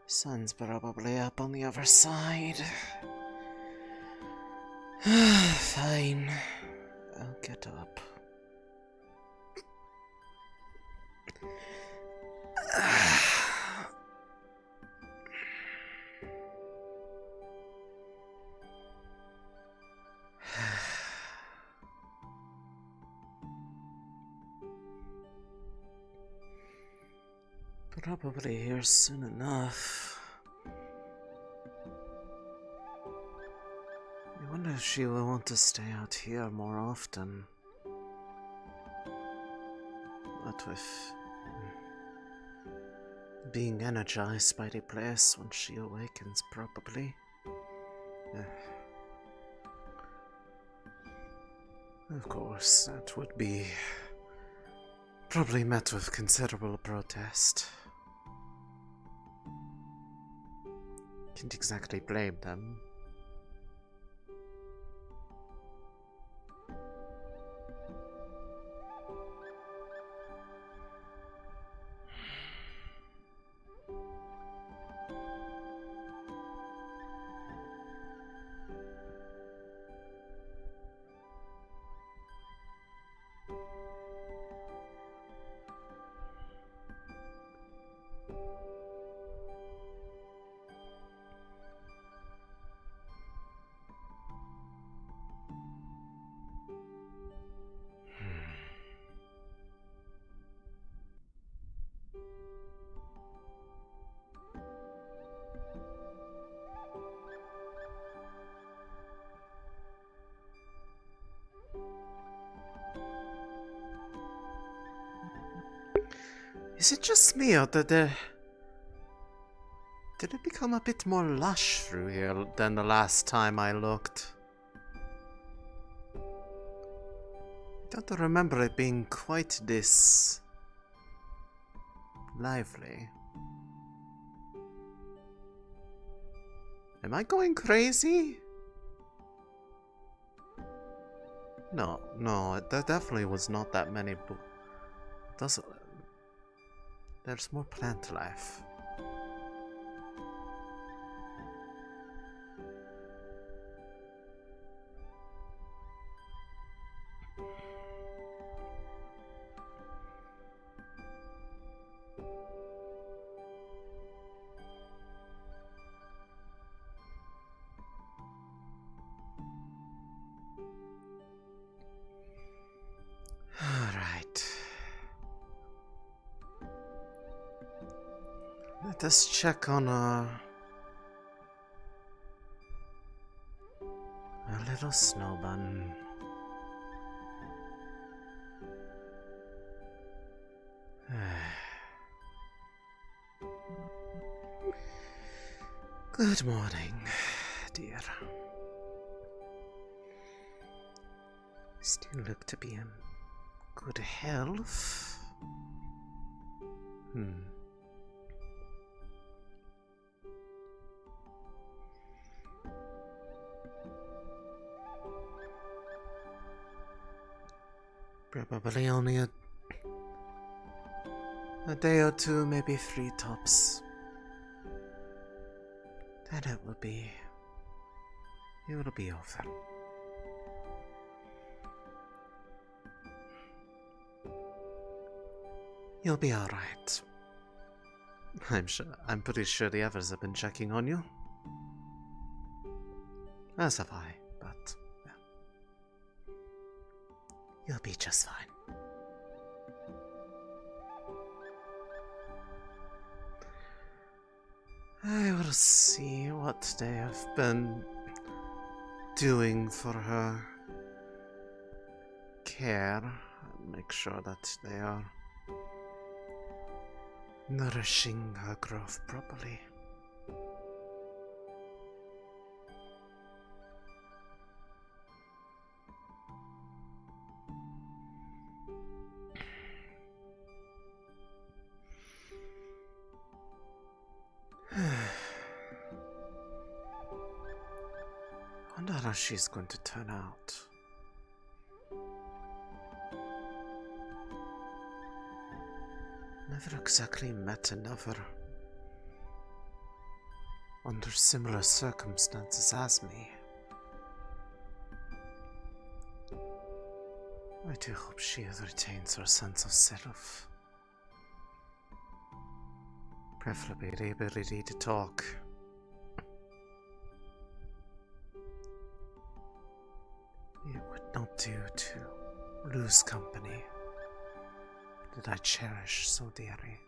Sun's probably up on the other side. Fine. I'll get up. Probably here soon enough. I wonder if she will want to stay out here more often. What with being energized by the place when she awakens, probably. Of course, that would be probably met with considerable protest. Can't exactly blame them. Is it just me, or did it become a bit more lush through here than the last time I looked? I don't remember it being quite this lively. Am I going crazy? No, there definitely was not that many. There's more plant life. Let us check on a little snow bun. Good morning, dear. Still look to be in good health. Probably only a day or two, maybe 3 tops. Then it will be over. You'll be alright. I'm pretty sure the others have been checking on you. As have I, but yeah. You'll be just fine. I will see what they have been doing for her care and make sure that they are nourishing her growth properly. I wonder how she's going to turn out. Never exactly met another under similar circumstances as me. I do hope she retains her sense of self. Preferably the ability to talk. It would not do to lose company that I cherish so dearly.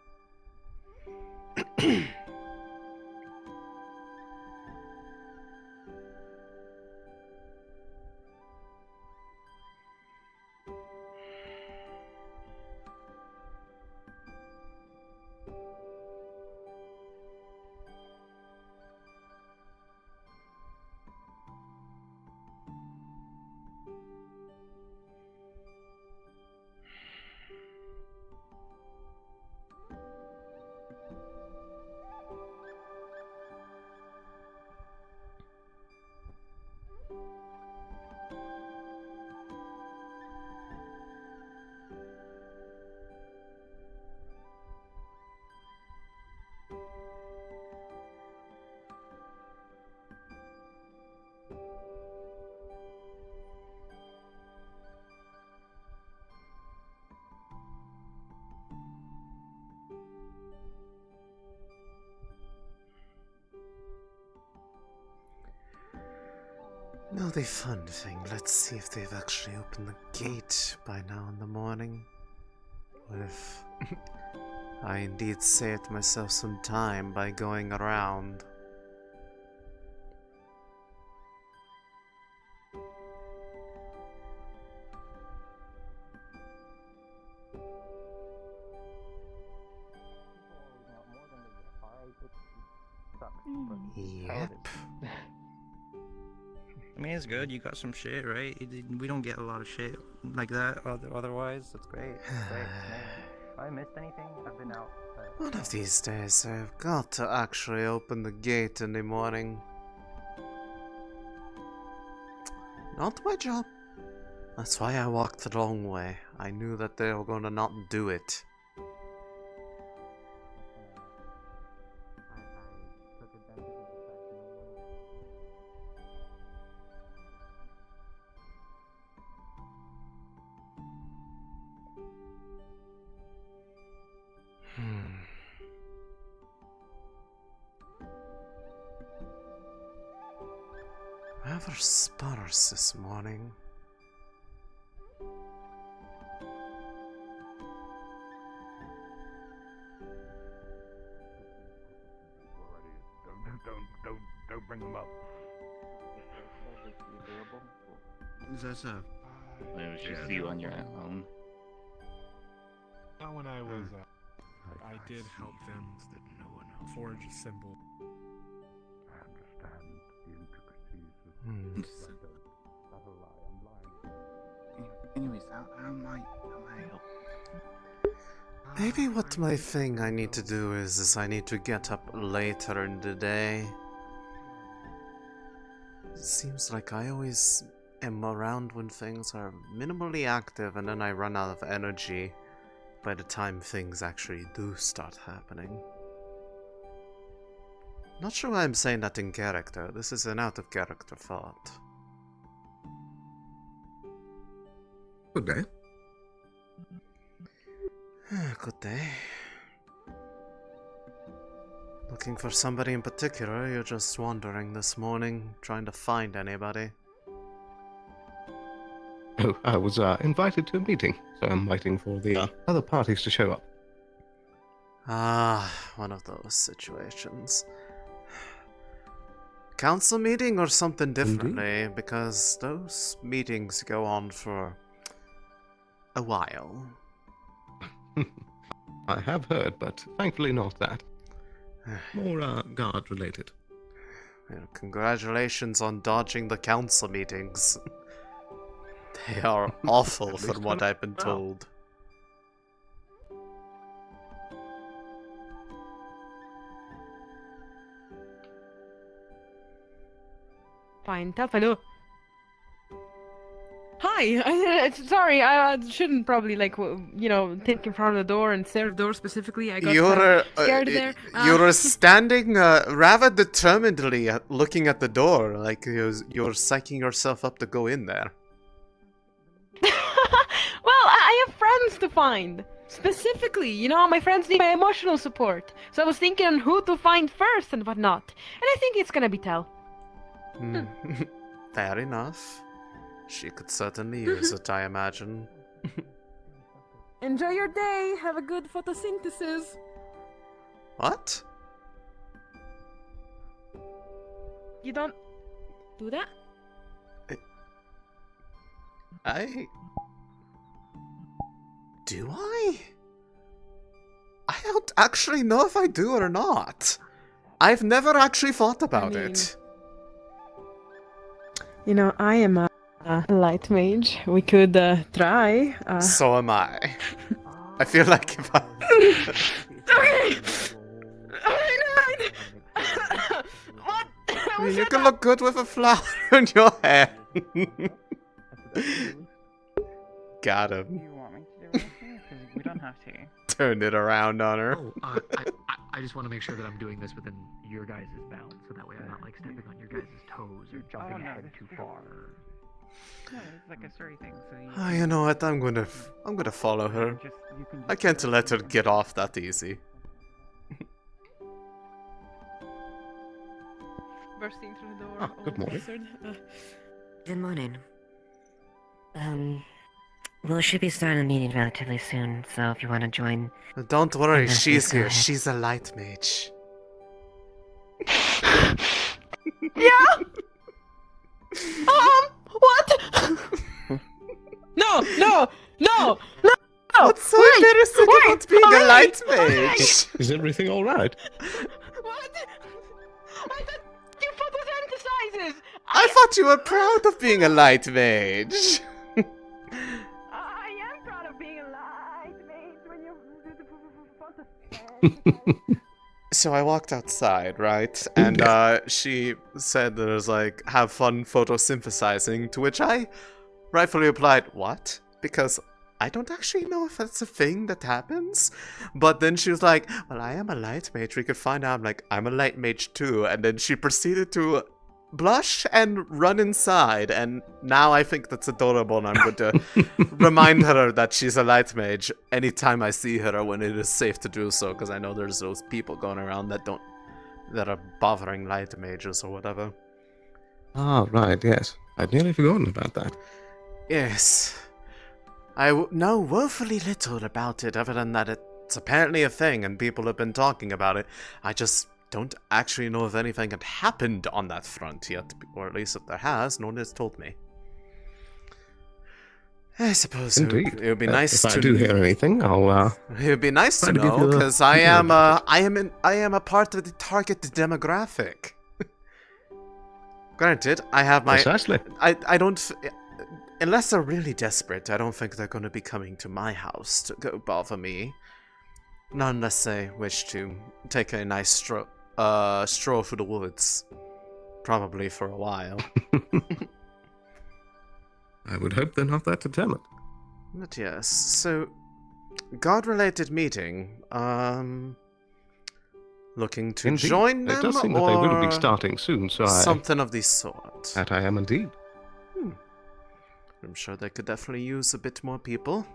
Now the fun thing, let's see if they've actually opened the gate by now in the morning. Or if I indeed saved myself some time by going around. Yep. I mean, it's good. You got some shit, right? We don't get a lot of shit like that otherwise. That's great. That's great. If I missed anything, I've been out. One of these days, I've got to actually open the gate in the morning. Not my job. That's why I walked the long way. I knew that they were gonna not do it. Rather sparse this morning. Don't bring them up. Is that so? It was just you on your own. Not when I was. I did help them forge a symbol. I understand the intricacies of that's a lie. I'm lying. Anyways, how might I help? Maybe what my thing I need to do is I need to get up later in the day. It seems like I always am around when things are minimally active and then I run out of energy by the time things actually do start happening. Not sure why I'm saying that in character. This is an out of character thought. Good day. Good day. Looking for somebody in particular? You're just wandering this morning, trying to find anybody? Oh, I was invited to a meeting, so I'm waiting for the other parties to show up. Ah, one of those situations. Council meeting or something differently, because those meetings go on for a while. I have heard, but thankfully not that. More guard related. Well, congratulations on dodging the council meetings. They are awful from what I've been told. Fine, tough, hello. Hi! Sorry, I shouldn't probably like take in front of the door and stare at the door specifically. I got scared there. You're standing rather determinedly looking at the door, like you're psyching yourself up to go in there. Well, I have friends to find. Specifically, my friends need my emotional support. So I was thinking on who to find first and whatnot. And I think it's gonna be Tel. Fair enough. She could certainly use it, I imagine. Enjoy your day. Have a good photosynthesis. What? You don't do that? Do I? I don't actually know if I do or not. I've never actually thought about it. I am a light mage. We could try. So am I. I feel like if I... Okay! What? I mean, you can look good with a flower in your hair. Got him. You want me to do anything? Because we don't have to. Turned it around on her. Oh, I just want to make sure that I'm doing this within your guys' bounds, so that way I'm not like stepping on your guys' toes or jumping ahead too far. No, it's like a story thing. So Oh, you know what? I'm gonna follow her. I can't let her get off that easy. Bursting through the door. Oh, good morning. Good morning. We should be starting the meeting relatively soon, so if you want to join... Don't worry, Yes, she's go here. ahead. She's a light mage. Yeah. What? No. What's so embarrassing about being a light mage? Is everything all right? What? I thought you photosynthesizes. I thought you were proud of being a light mage. I am proud of being a light mage when you photosynthesize. So I walked outside, right? And she said that it was like, have fun photosynthesizing, to which I rightfully replied, what? Because I don't actually know if that's a thing that happens. But then she was like, well, I am a light mage. We could find out. I'm like, I'm a light mage too. And then she proceeded to blush and run inside. And now I think that's adorable. And I'm going to remind her that she's a light mage anytime I see her when it is safe to do so. Because I know there's those people going around that are bothering light mages or whatever. Ah, right, yes. I'd nearly forgotten about that. Yes. I know woefully little about it other than that it's apparently a thing and people have been talking about it. I just don't actually know if anything had happened on that front yet, or at least if there has, no one has told me. I suppose it would be nice if to... I do hear anything, I'll, It would be nice to try to give know, you a- because I am a part of the target demographic. Granted, I have my... Precisely. I don't... Unless they're really desperate, I don't think they're going to be coming to my house to go bother me. Not unless they wish to take a nice stroll through the woods. Probably for a while. I would hope they're not that determined. But yes, so... God-related meeting. Looking to Indeed. join them, It does seem that they will be starting soon, so something of the sort. That I am indeed. I'm sure they could definitely use a bit more people.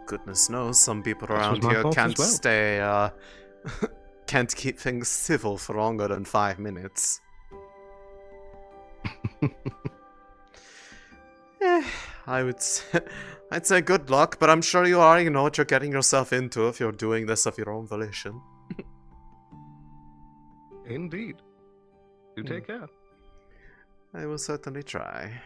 Goodness knows, some people That was around my here thoughts can't as well. stay, can't keep things civil for longer than 5 minutes. I'd say good luck, but I'm sure you already know what you're getting yourself into if you're doing this of your own volition. Indeed. Do take care. I will certainly try.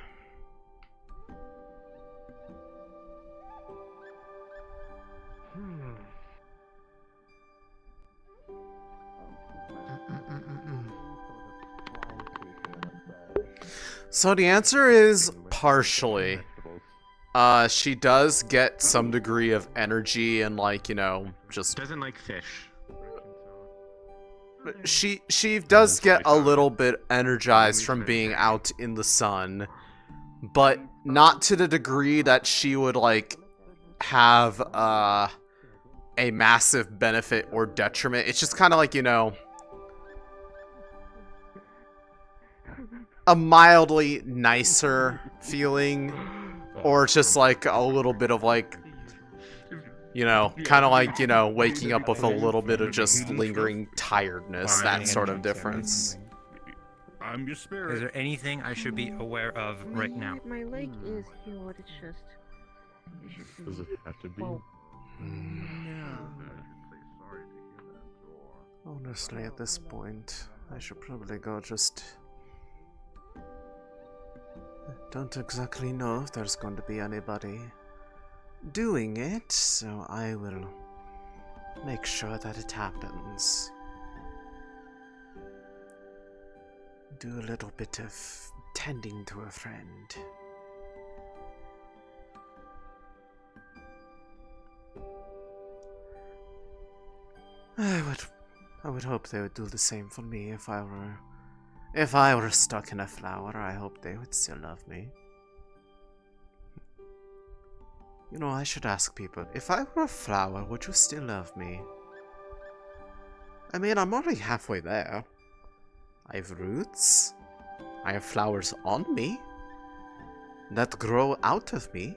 So the answer is partially. She does get some degree of energy and like, just... Doesn't like fish. She does get a little bit energized from being out in the sun, but not to the degree that she would, like, have, a massive benefit or detriment. It's just kind of like, you know, a mildly nicer feeling, or just like a little bit of like, you know, kind of like, you know, waking up with a little bit of just lingering tiredness, that sort of difference. I'm your spirit. Is there anything I should be aware of right now? My leg is healed. It's just. Does it have to be? Well, Honestly, at this point, I should probably go just... Don't exactly know if there's going to be anybody doing it, so I will make sure that it happens. Do a little bit of tending to a friend. I would hope they would do the same for me if I were stuck in a flower. I hope they would still love me. You know, I should ask people, if I were a flower, would you still love me? I mean, I'm already halfway there. I have roots. I have flowers on me that grow out of me.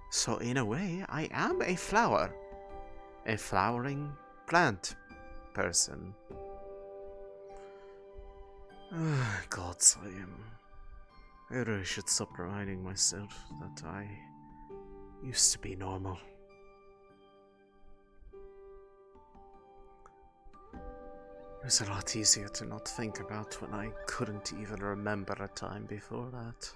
So in a way, I am a flower. A flowering plant person. Gods, I really should stop reminding myself that I used to be normal. It was a lot easier to not think about when I couldn't even remember a time before that.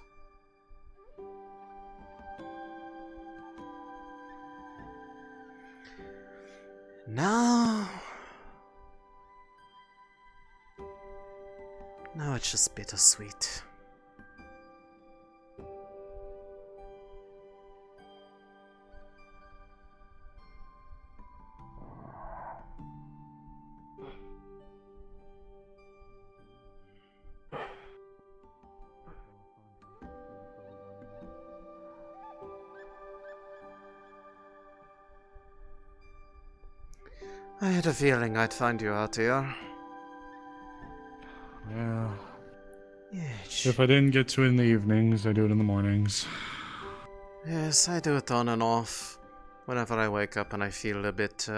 Now it's just bittersweet. I had a feeling I'd find you out here. Yeah. Yes. If I didn't get to it in the evenings, I do it in the mornings. Yes, I do it on and off. Whenever I wake up and I feel a bit,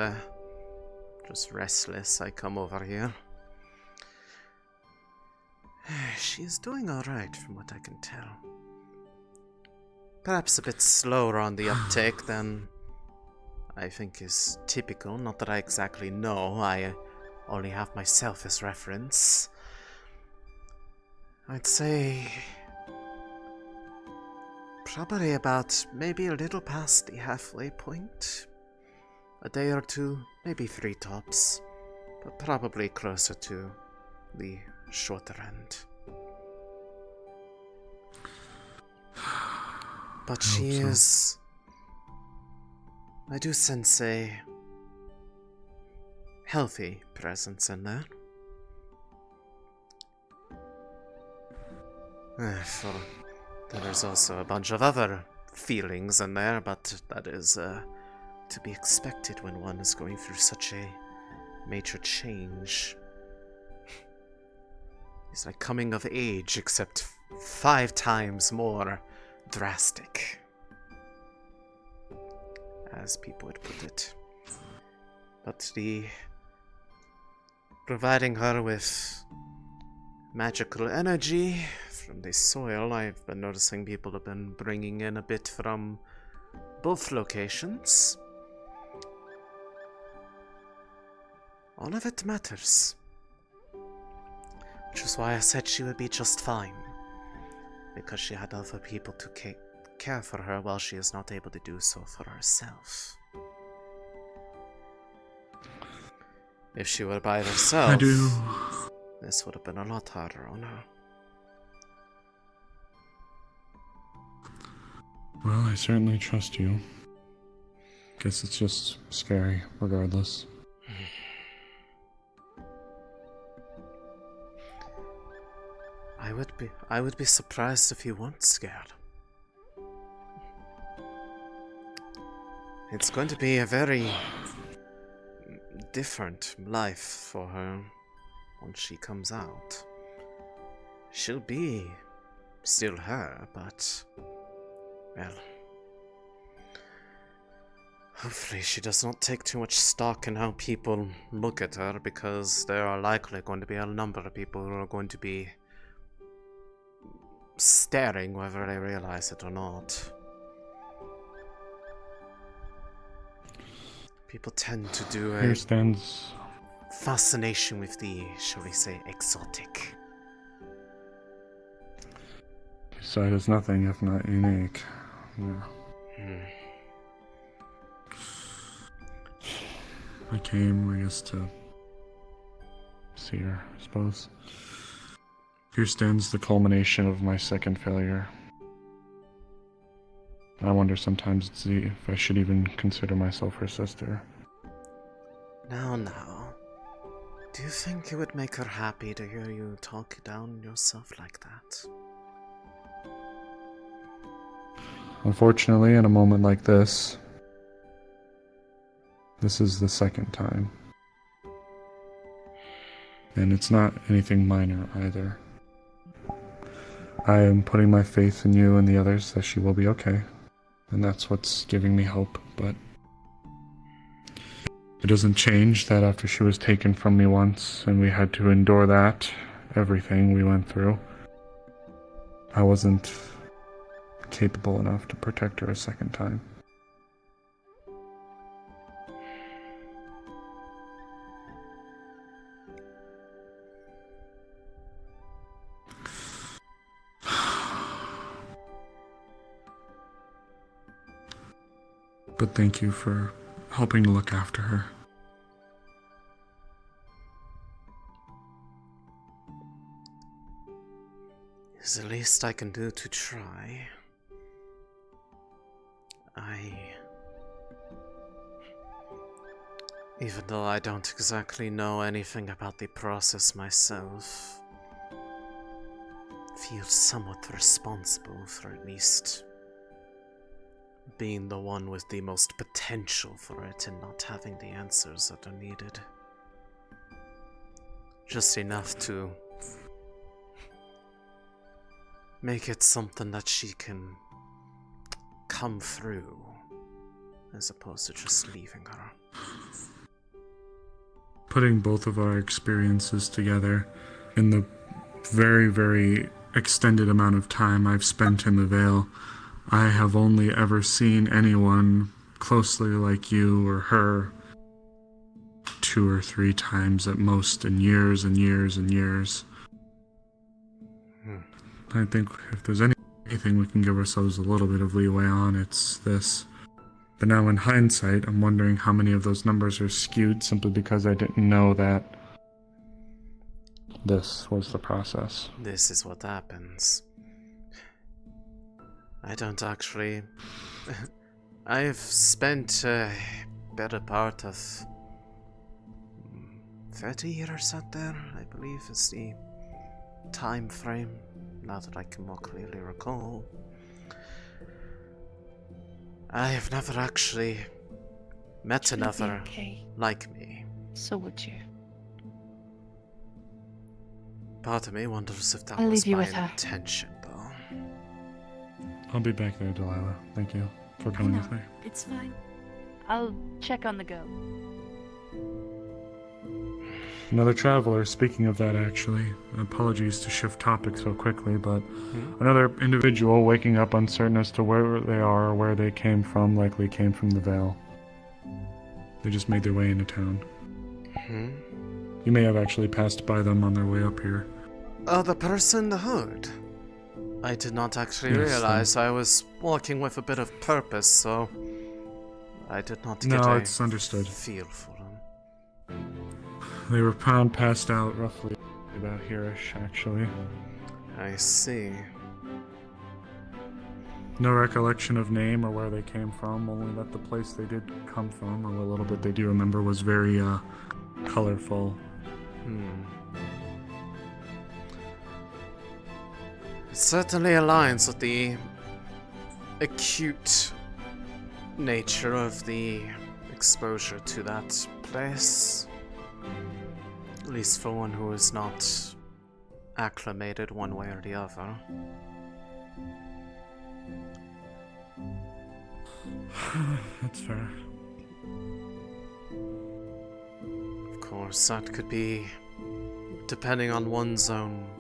just restless, I come over here. She's doing alright from what I can tell. Perhaps a bit slower on the uptake than I think is typical. Not that I exactly know, I only have myself as reference. I'd say probably about maybe a little past the halfway point. A day or two, maybe 3 tops, but probably closer to the shorter end. But she is... I do sense a healthy presence in there. There's also a bunch of other feelings in there, but that is to be expected when one is going through such a major change. It's like coming of age, except 5 times more drastic, as people would put it. But providing her with magical energy from the soil, I've been noticing people have been bringing in a bit from both locations. All of it matters. Which is why I said she would be just fine. Because she had other people to care for her while she is not able to do so for herself. If she were by herself, this would have been a lot harder on her. Well, I certainly trust you. Guess it's just scary, regardless. I I would be surprised if you weren't scared. It's going to be a very different life for her once she comes out. She'll be still her, but, well, hopefully she does not take too much stock in how people look at her, because there are likely going to be a number of people who are going to be staring whether they realize it or not. People tend to do a Here stands. fascination with the, shall we say, exotic. Leefside is nothing if not unique. Yeah. I came, I guess, to see her, I suppose. Here stands the culmination of my second failure. I wonder sometimes to see if I should even consider myself her sister. Now. Do you think it would make her happy to hear you talk down yourself like that? Unfortunately, in a moment like this is the second time. And it's not anything minor either. I am putting my faith in you and the others that she will be okay. And that's what's giving me hope, but it doesn't change that after she was taken from me once and we had to endure that, everything we went through, I wasn't capable enough to protect her a second time. But thank you for helping to look after her. It's the least I can do to try. Even though I don't exactly know anything about the process myself, feel somewhat responsible for at least being the one with the most potential for it and not having the answers that are needed. Just enough to make it something that she can come through, as opposed to just leaving her. Putting both of our experiences together in the very, very extended amount of time I've spent in the Vale, I have only ever seen anyone closely like you or her 2 or 3 times at most in years and years and years. I think if there's anything we can give ourselves a little bit of leeway on, it's this. But now in hindsight, I'm wondering how many of those numbers are skewed simply because I didn't know that this was the process. This is what happens. I don't actually... I've spent a better part of 30 years out there, I believe is the time frame, now that I can more clearly recall. I have never actually met another like me. So would you. Part of me wonders if that I'll was leave you by with her. intention, though. I'll be back there, Delilah. Thank you for coming with me. It's fine. I'll check on the girl. Another traveler, speaking of that actually, apologies to shift topics so quickly, but another individual waking up uncertain as to where they are or where they came from, likely came from the Vale. They just made their way into town. You may have actually passed by them on their way up here. Oh, the person in the hood? I did not actually realize I was walking with a bit of purpose, so I did not get a it's understood. feel for them. They were found passed out roughly about here-ish, actually. I see. No recollection of name or where they came from, only that the place they did come from, or a little bit they do remember, was very, colorful. It certainly aligns with the acute nature of the exposure to that place. At least for one who is not acclimated one way or the other. That's fair. Of course, that could be depending on one's own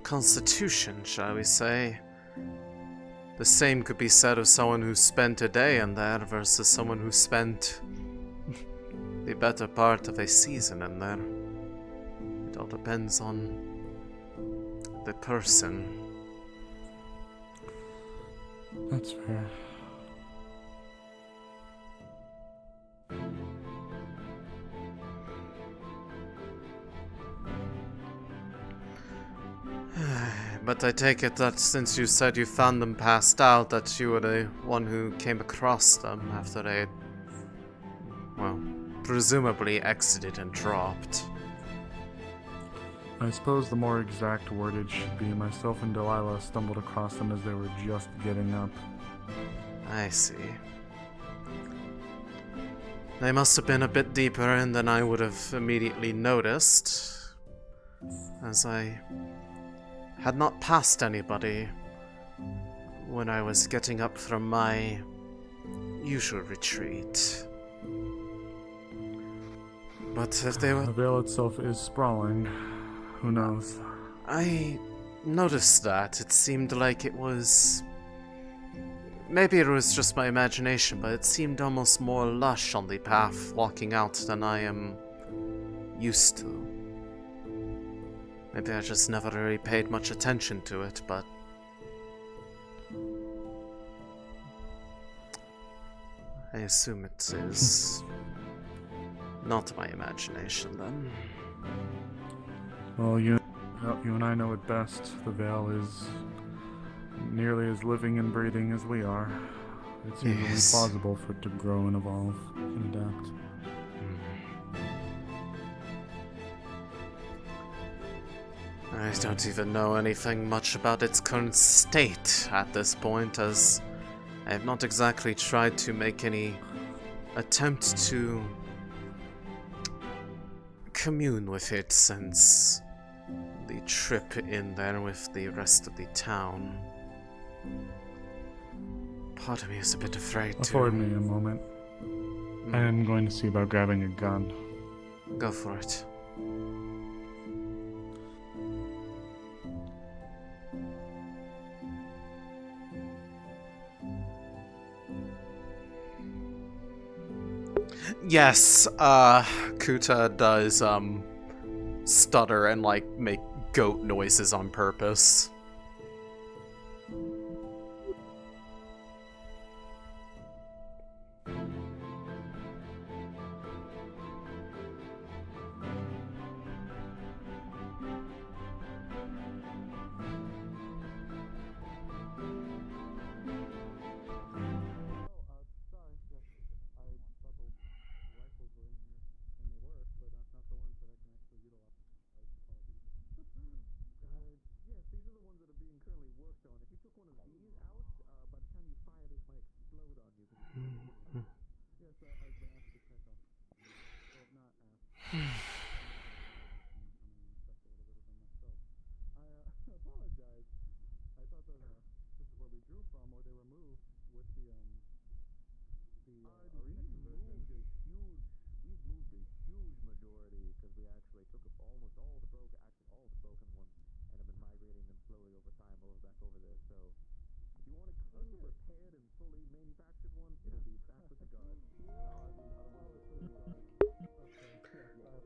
constitution, shall we say. The same could be said of someone who spent a day in there versus someone who spent the better part of a season in there. It all depends on the person. That's fair. But I take it that since you said you found them passed out, that you were the one who came across them after they, well, presumably exited and dropped. I suppose the more exact wordage should be myself and Delilah stumbled across them as they were just getting up. I see. They must have been a bit deeper in than I would have immediately noticed, as I had not passed anybody when I was getting up from my usual retreat. But if they were... The Vale itself is sprawling. Who knows? I noticed that. It seemed like it was... Maybe it was just my imagination, but it seemed almost more lush on the path walking out than I am used to. Maybe I just never really paid much attention to it, but... I assume it is not my imagination then. Well, you and I know it best. The Vale is nearly as living and breathing as we are. It's easily plausible for it to grow and evolve and adapt. I don't even know anything much about its current state at this point, as I have not exactly tried to make any attempt to commune with it since the trip in there with the rest of the town. Part of me is a bit afraid to... Afford me a moment. I am going to see about grabbing a gun. Go for it. Yes, Kuta does, stutter and, like, make goat noises on purpose.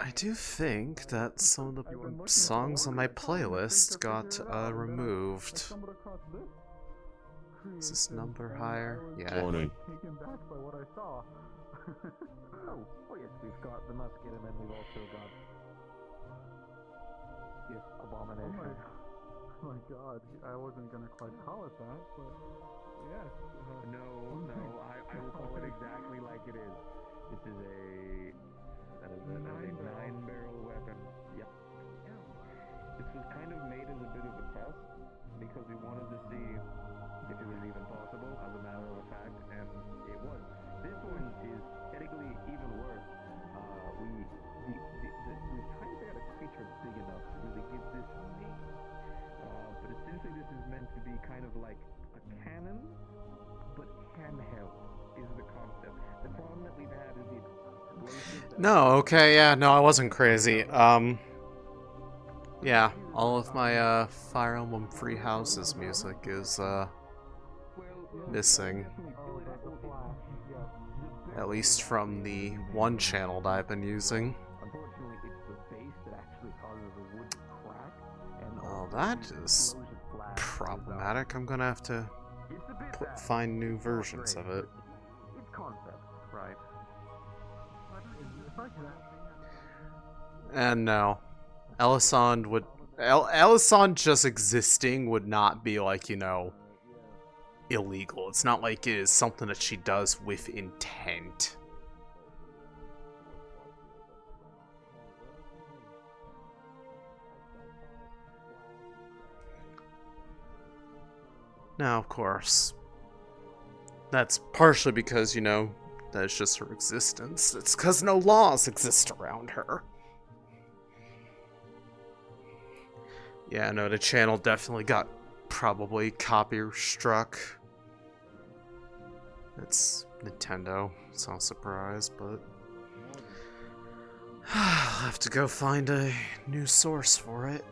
I do think that some of the songs on my playlist got removed. Is this number higher? Yeah. Warning. Taken back by what I saw. Oh yes, we've got the musket, and then we've also got this abomination. Oh my god, I wasn't gonna quite call it that, but yes. No, I will call it exactly like it is. This is a 9-barrel weapon. Yep. Yeah. It's was kind of made as a bit of a test because we wanted to see if it was even possible, as a matter of fact, and it was. This one is technically even worse. We're trying to figure out a creature big enough to really give this a name. But essentially this is meant to be kind of like a cannon, but handheld is the concept. The problem that we've had is the explosive... No, okay, yeah, no, I wasn't crazy. Yeah, all of my, Fire Emblem Free Houses music is, missing. At least from the one channel that I've been using. Unfortunately, it's the base that actually causes the wood to crack. And Oh, that is problematic. I'm gonna have to find new versions of it. It's concept, right? And no, Elisande would... Elisande just existing would not be like, you know, illegal. It's not like it is something that she does with intent. Now, of course, that's partially because, you know, that's just her existence. It's because no laws exist around her. Yeah, no, the channel definitely got probably copy struck. It's Nintendo. It's not a surprise, but I'll have to go find a new source for it.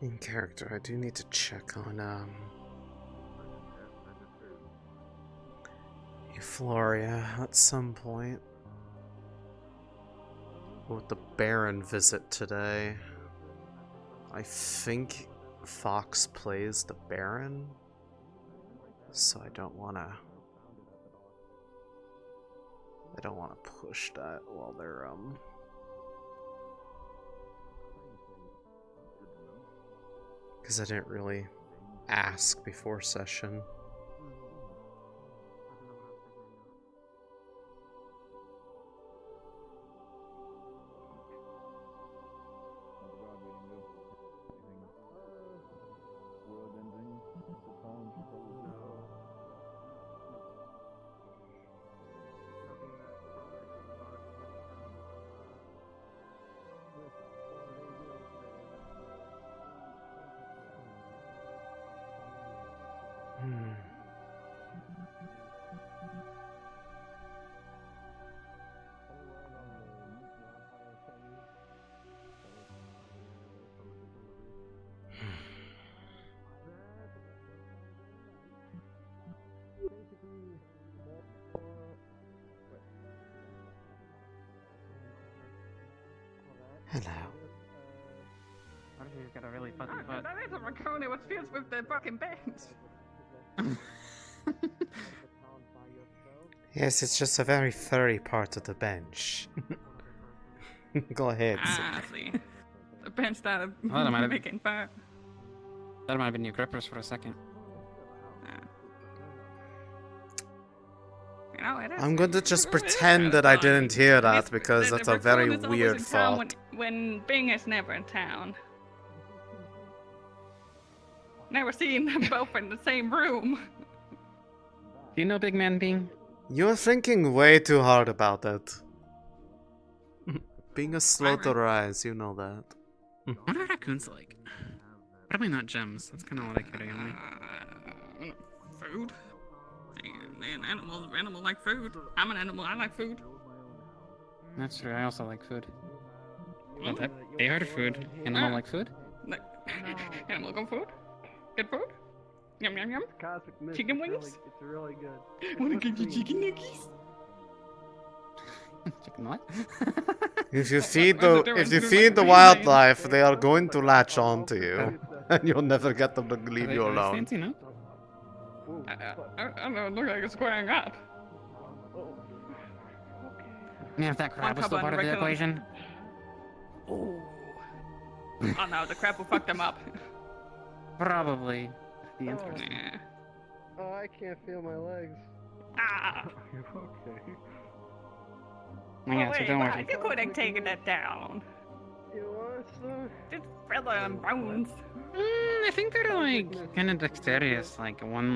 In character, I do need to check on, Euphoria at some point. With the Baron visit today. I think Fox plays the Baron, so I don't wanna push that while they're, because I didn't really ask before session. Hello. She's got a really fuzzy butt. That is a raccoon. It was fused with the fucking bench. Yes, it's just a very furry part of the bench. Go ahead. Ah, I see. The bench started Well, that might have- making fire. That might have been your grippers for a second. You know, it is. I'm going to just it is pretend kinda that I fun. didn't hear that It's- because the that's a very raccoon is always weird in town thought. when Bing is never in town. Never seen them both in the same room. Do you know Big Man Bing? You're thinking way too hard about that. Being a slow to rise, you know that. What are raccoons like? Probably not gems. That's kind of what I care anyway. Food. And animals like food. I'm an animal. I like food. That's true. I also like food. What type? They are food. Animal like food? Like, animal good food. Good food. Yum yum yum. Cosmic mist. Chicken It's wings? Really, it's really good. Wanna get you chicken nuggets? Chicken what? If you If feed the wildlife, they are going to latch on to you, and you'll never get them to leave you alone. Fancy, no? I don't know, it looks like it's squaring up. Yeah, if that crab was still part of the equation. Oh no, the crab will fuck them up. Probably. The Yeah. Oh, I can't feel my legs. Ah! Okay. Yeah, so don't worry. You could have taken that down. You want some? Just feather and bones. I think they're like kind of dexterous. Like one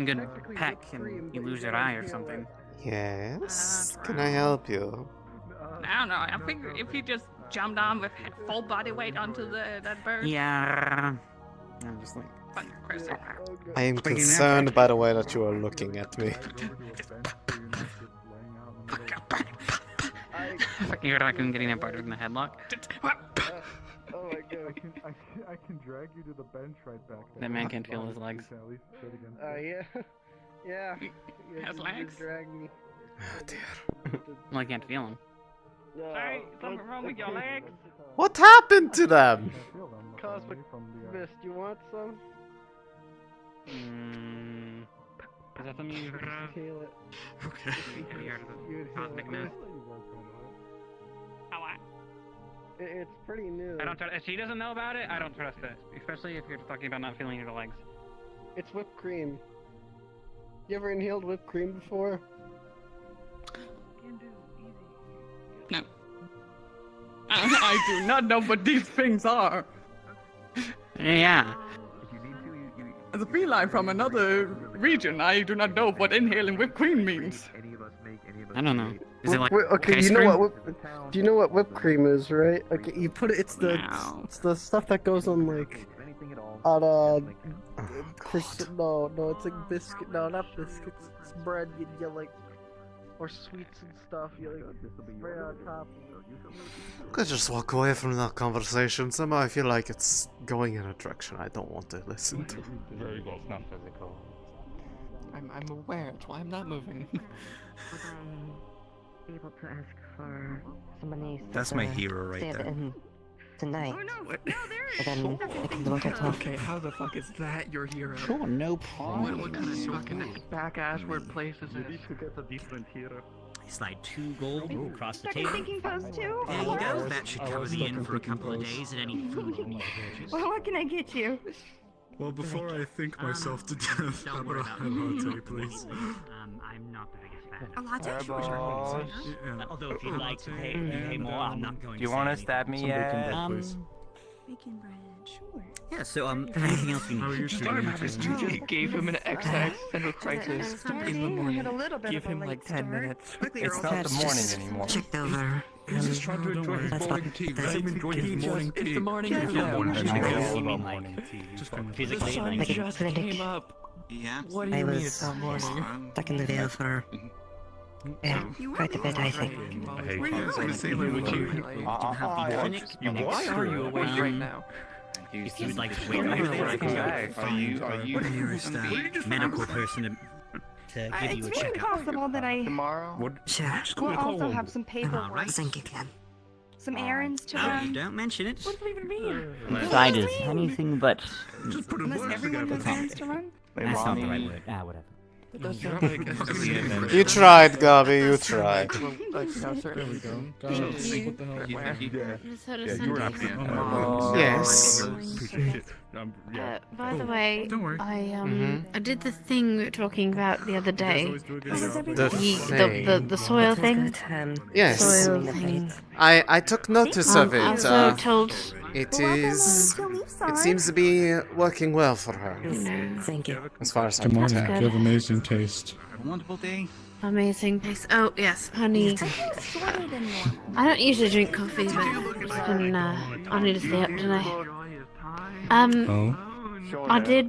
good peck and you lose your eye or something. Yes? Can I help you? I don't know. I figure if you just jumped on with full body weight onto that bird. Yeah. I'm just like. Fucking crazy. I am concerned by the way that you are looking at me. You're not even getting that part in the headlock. Oh my god. I can drag you to the bench right back there. That man can't feel his legs. Yeah. Yeah. Has you legs? Drag me. Oh dear. Well, I can't feel him. No. Sorry, something wrong with your legs? What happened to them? Cosmic mist, you want some? Is that something you heard of? Feel it. Okay. Have you heard of cosmic mist? How I? It's pretty new. I don't trust. If she doesn't know about it, I don't trust it. Especially if you're talking about not feeling your legs. It's whipped cream. You ever inhaled whipped cream before? No. I do not know what these things are. Yeah. As a feline from another region, I do not know what inhaling whipped cream means. I don't know. Is it like Okay, ice you know cream? what? Do you know what whipped cream is, right? Okay, you put it. It's the stuff that goes on like on no, it's like biscuit. No, not biscuits. It's bread. You like or sweets and stuff. You like spray on top. Could just walk away from that conversation. Somehow I feel like it's going in a direction I don't want to listen to. Very well, it's not physical. I'm aware, that's why I'm not moving. Would I be able to ask for somebody That's my hero right stay there. in tonight? Oh no, there And then I can look at top. Okay, how the fuck is that your hero? Sure, no problem. What kind of fucking back-ass word place is this? to get a different hero. Slide 2 gold across the Stuck table. thinking post too? There you go. That should cover the inn for a couple of days and any food you need to purchase. Well, what can I get you? Well, before I think myself to death, how about a latte, please? I'm not the biggest fan. A latte? Yeah. Although if you'd like to pay more, I'm not going to. Do you want to stab me yet? Bacon bread, sure. Yeah. So anything else you How are need? you shooting? You gave him an existential crisis in the morning. Had a little bit Give of a him late like 10 start. minutes. It's not the morning anymore. Checked over. He's just trying to enjoy his morning tea. Let him enjoy his morning tea. It's the morning Yeah, for yeah, them. You mean like Just The physically? sun Like, just came up. yeah. What do I you mean was it's not morning? stuck in the Vale for quite a bit, I think. Would you? Have the clinic Why are you awake right now? If you'd like to wait there, I can find the nearest medical person to give you a It's really checkup. possible that I Tomorrow? Sure. will also have some paperwork, Alright. Thank you, Ken. some errands to Oh, you run. don't mention it. What does it even mean? Side is anything but. Just put Unless everyone has errands to run? That's not the right word. Whatever. It does sound like You tried, Gabi, you tried. There we go. Guys, what the hell? You were happy. Yes. By the way, Don't worry. I did the thing we were talking about the other day. The soil thing. Yes. Soil thing. I took notice of I it. also told. It seems to be working well for her. Thank you. As far as I Good can morning. tell. You have amazing taste. Wonderful day. Amazing place. Oh yes, honey. I don't usually drink coffee, but it's been, I need to stay up tonight. Oh? I did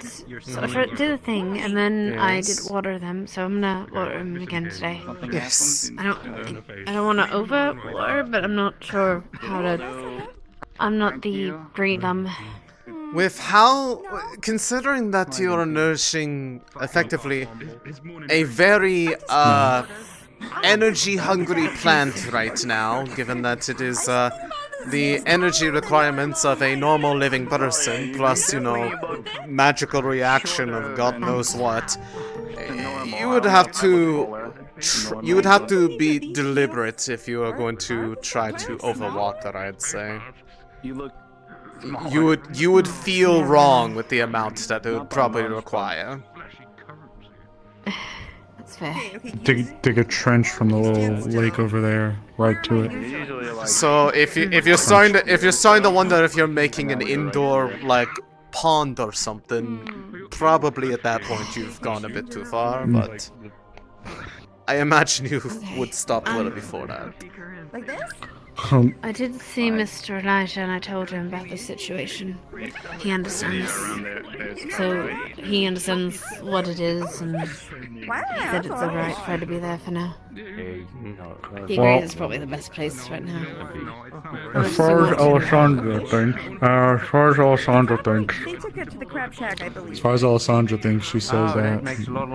did a thing, and then I did water them, so I'm gonna water them again today. Yes. I don't want to over water, but I'm not sure how to. I'm not the green thumb. With how, considering that you're nourishing effectively a very energy-hungry plant right now, given that it is the energy requirements of a normal living person, plus, you know, magical reaction of God knows what, you would have to be deliberate if you are going to try to overwater, I'd say. You would feel wrong with the amount that it would probably require. That's fair. Dig a trench from the little lake over there, right to it. So if you're starting to wonder if you're making an indoor like pond or something, probably at that point you've gone a bit too far, but I imagine you would stop a little before that. Like this? I did see Mr. Elijah and I told him about the situation. He understands. So he understands what it is and he said it's alright for her to be there for now. He agrees it's probably the best place right now. As far as Elisande thinks, They took it to the crab shack, I believe. as far as Elisandra thinks, she says that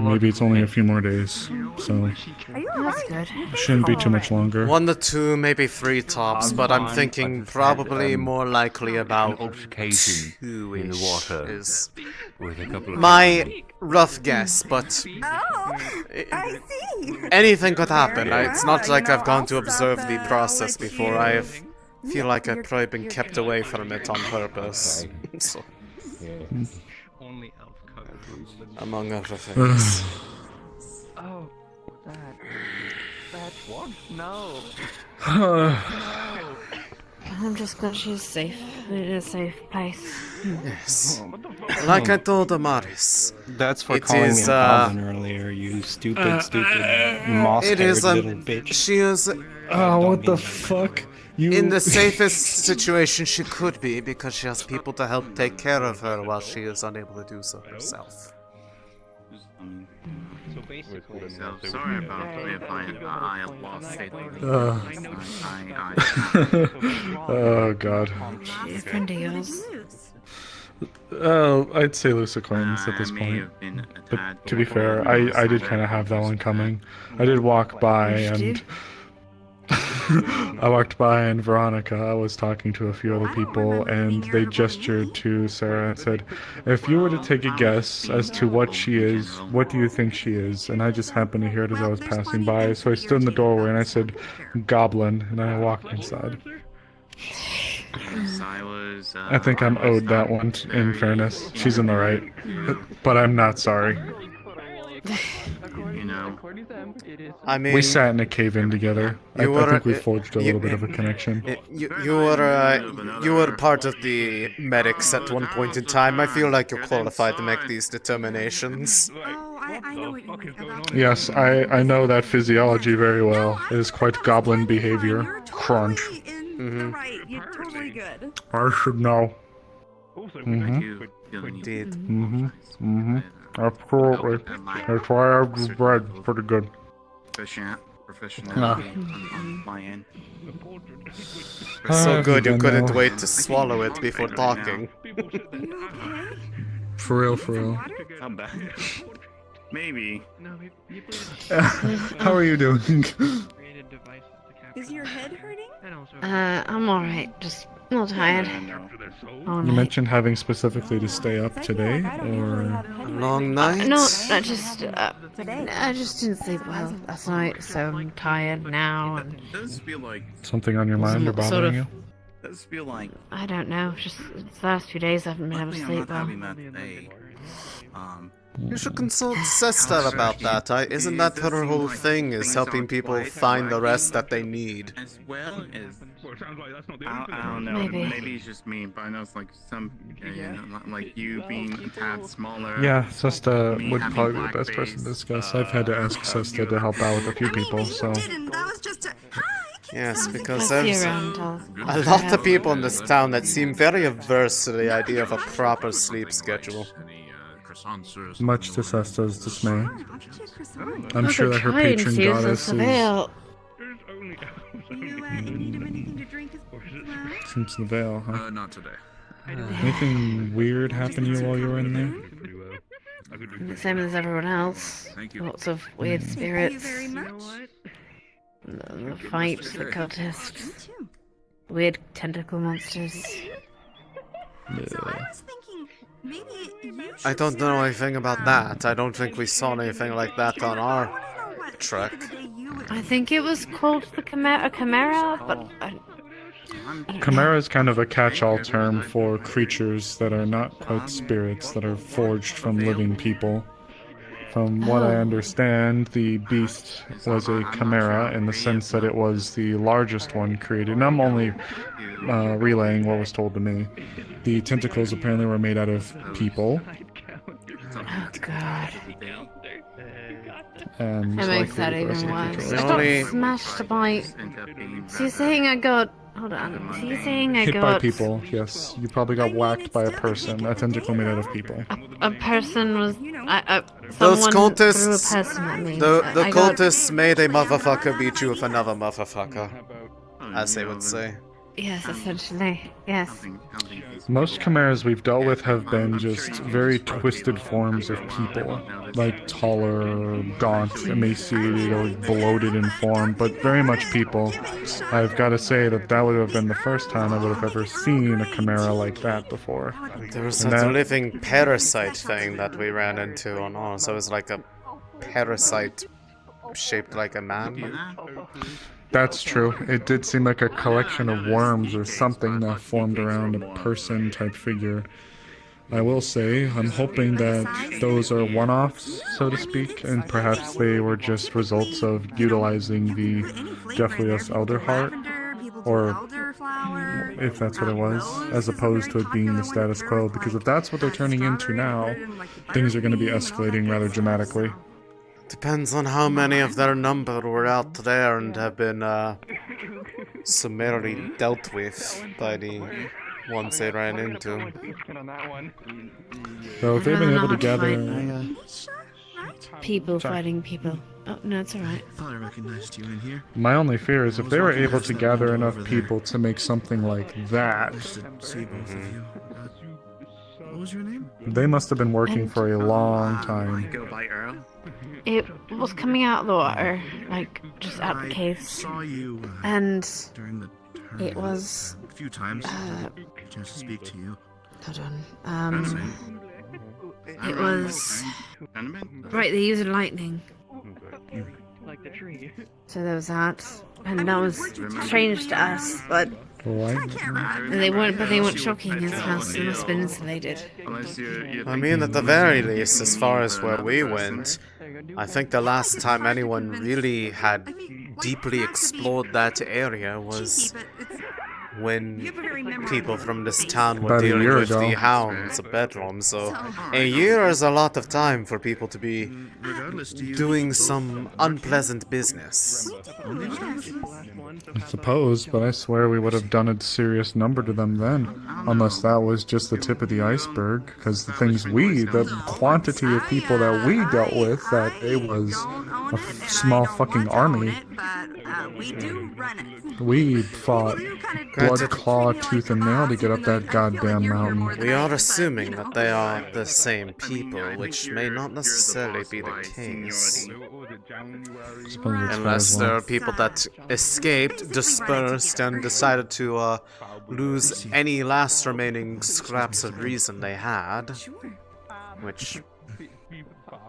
maybe it's only a few more days, so That's good. it shouldn't be too much longer. 1 to 2, maybe 3 tops, but I'm thinking probably more likely about 2-ish is my rough guess, but I see. anything could happen. It's not like I've gone to observe the process before. I feel like I've probably been kept away from it on purpose. So, among other things. Oh, that's what? No. I'm just glad she's safe. In a safe place. Yes. Like I told Amaris. That's for it calling is, me a goblin earlier, you stupid moss-haired little bitch. She is what the fuck? in the safest situation she could be because she has people to help take care of her while she is unable to do so herself. So basically, sorry about if I lost it. Oh god. She's a friend of yours. I'd say loose acquaintance at this point. But to be fair, I did kind of have that one coming. I did walk by and I walked by and Veronica was talking to a few other people and they gestured to Sarah and said, if you were to take a guess as to what she is, what do you think she is? And I just happened to hear it as I was passing by, so I stood in the doorway and I said, goblin, and I walked inside. I think I'm owed that one, in fairness. She's in the right. But I'm not sorry. You know, I mean, we sat in a cave-in together. I think we forged a little bit of a connection. You were part of the medics at one point in time. I feel like you're qualified to make these determinations. Oh, I know what you mean about Yes, I know that physiology very well. It is quite goblin behavior. Crunch. Right, you're totally good. I should know. Indeed. Absolutely. That's why I was bred pretty good. Professional on my end. So good you couldn't wait to swallow it before talking. For real. I'm back. Maybe. How are you doing? Is your head hurting? I'm alright. Just a little tired. You mentioned having specifically to stay up today, or long night? No, I just didn't sleep well last night, so I'm tired now. And It does feel like. something on your mind or bothering you? It does feel like. I don't know. Just the last few days I haven't been able to sleep well. Having that day. You should consult Sister about that. Isn't that her whole thing, is helping people find the rest that they need? As well as. I don't know. Maybe it's just me, but I know it's like some. Like you being a tad smaller. Yeah, Sesta would probably be the best person to discuss. I've had to ask Sesta to help out with a few people, so. Yes, because there's a lot of people in this town that seem very averse to the idea of a proper sleep schedule. Much to Sesta's dismay. I'm sure that her patron goddess is... Since the Vale, huh? Not today. Anything weird happen to you while you were in there? The same as everyone else. Lots of weird spirits. The fights, the cultists. Weird tentacle monsters. I don't know anything about that. I don't think we saw anything like that on our trek. I think it was called the Chimera, but Chimera is kind of a catch-all term for creatures that are not quite spirits, that are forged from living people. From what I understand, the beast was a chimera in the sense that it was the largest one created. And I'm only relaying what was told to me. The tentacles apparently were made out of people. Oh god. And it makes that even worse. I got smashed by... So you're saying I got... Hold on. So you're saying I got... Hit by people, yes. You probably got whacked by a person. A tentacle made out of people. A person was... Those cultists... threw a person at me. The cultists made a motherfucker beat you with another motherfucker. As they would say. Yes, essentially. Yes. Most chimeras we've dealt with have been just very twisted forms of people. Like taller, gaunt, emaciated, or bloated in form, but very much people. I've got to say that would have been the first time I would have ever seen a chimera like that before. There was that living parasite thing that we ran into on ours. So it was like a parasite shaped like a man. That's true. It did seem like a collection of worms or something that formed around a person-type figure. I will say, I'm hoping that those are one-offs, so to speak, and perhaps they were just results of utilizing the Jeffrius Elder Heart, or if that's what it was, as opposed to it being the status quo, because if that's what they're turning into now, things are going to be escalating rather dramatically. Depends on how many of their number were out there and have been summarily dealt with by the ones they ran into. So if they've been able to gather... People fighting people. Oh, no, it's alright. I thought I recognized you in here. My only fear is if they were able to gather enough people to make something like that... What was your name? They must have been working for a long time. Go by Earl. It was coming out of the water, like just out the caves, and it was a few times. Chance to speak to you. Hold on. It was right. They used lightning. Like the tree. So there was that, and that was strange to us, but. They weren't shocking his house. They must have been insulated. I mean, at the very least, as far as where we went, I think the last time anyone really had deeply explored that area was when people from this town were dealing with the hounds of Bedlam, so a year is a lot of time for people to be doing some unpleasant business. I suppose, but I swear we would have done a serious number to them then. Unless that was just the tip of the iceberg, because the quantity of people that we dealt with, that it was a small fucking army. We fought blood, claw, tooth, and nail to get up that goddamn mountain. We are assuming that they are the same people, which may not necessarily be the case. Unless there are people that escaped, dispersed, and decided to lose any last remaining scraps of reason they had. Which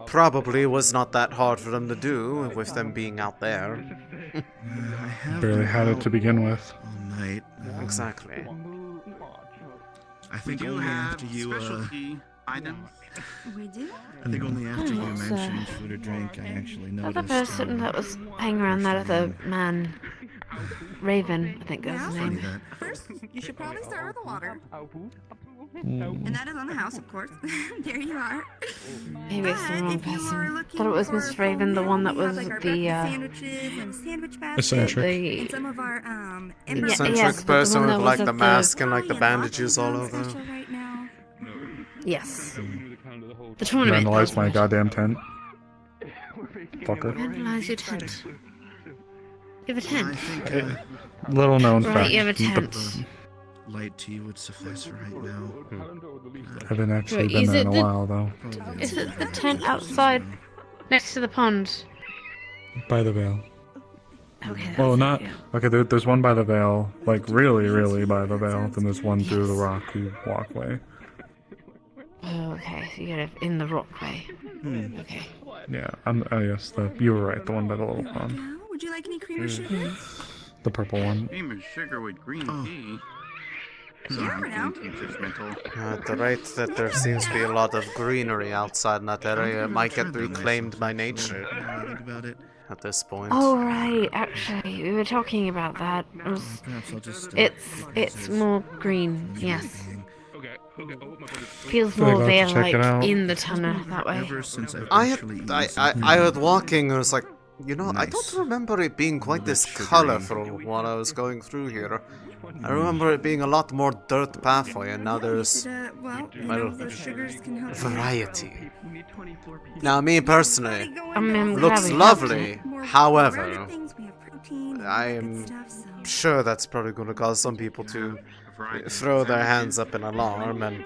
probably was not that hard for them to do, with them being out there. Barely had it to begin with. All night. Exactly. I think only after you, specialty items. We do? I think only after you mentioned food or drink, I actually noticed. The person that was hanging around that other man, Raven, I think that's his name. First, you should probably start with the water. And that is on the house, of course. There you are. Maybe it's the wrong person. Thought it was Miss Raven, the one that was the sandwiches and sandwich baskets. Eccentric. And some of our eccentric person with like the mask and like the bandages all over. Right now. Yes. The tournament. Vandalize my goddamn tent. Fucker. Vandalize your tent. You have a tent. Little known fact. Right, you have a tent. light tea would suffice for right now. I haven't actually Wait, been is there in it a the- while, though. Is it the tent outside next to the pond? By the Vale. Okay. Well, not... Okay, there's one by the Vale, like really, really by the Vale. Then there's one through the rocky walkway. Oh, okay. So you're in the rockway. Okay. Yeah, yes, you were right, the one by the little pond. Would you like any cream or sugar? The purple one. Cream and sugar with green tea. You never know. At the rate that there seems to be a lot of greenery outside in that area, it might get reclaimed by nature. At this point. Oh right, actually, we were talking about that. It's more green, yes. Feels more Vale-like in the tunnel that way. I was walking and I was like, you know, I don't remember it being quite this colorful while I was going through here. I remember it being a lot more dirt pathway, and now there's, well, variety. Now, me personally, looks lovely, however, I am sure that's probably going to cause some people to throw their hands up in alarm, and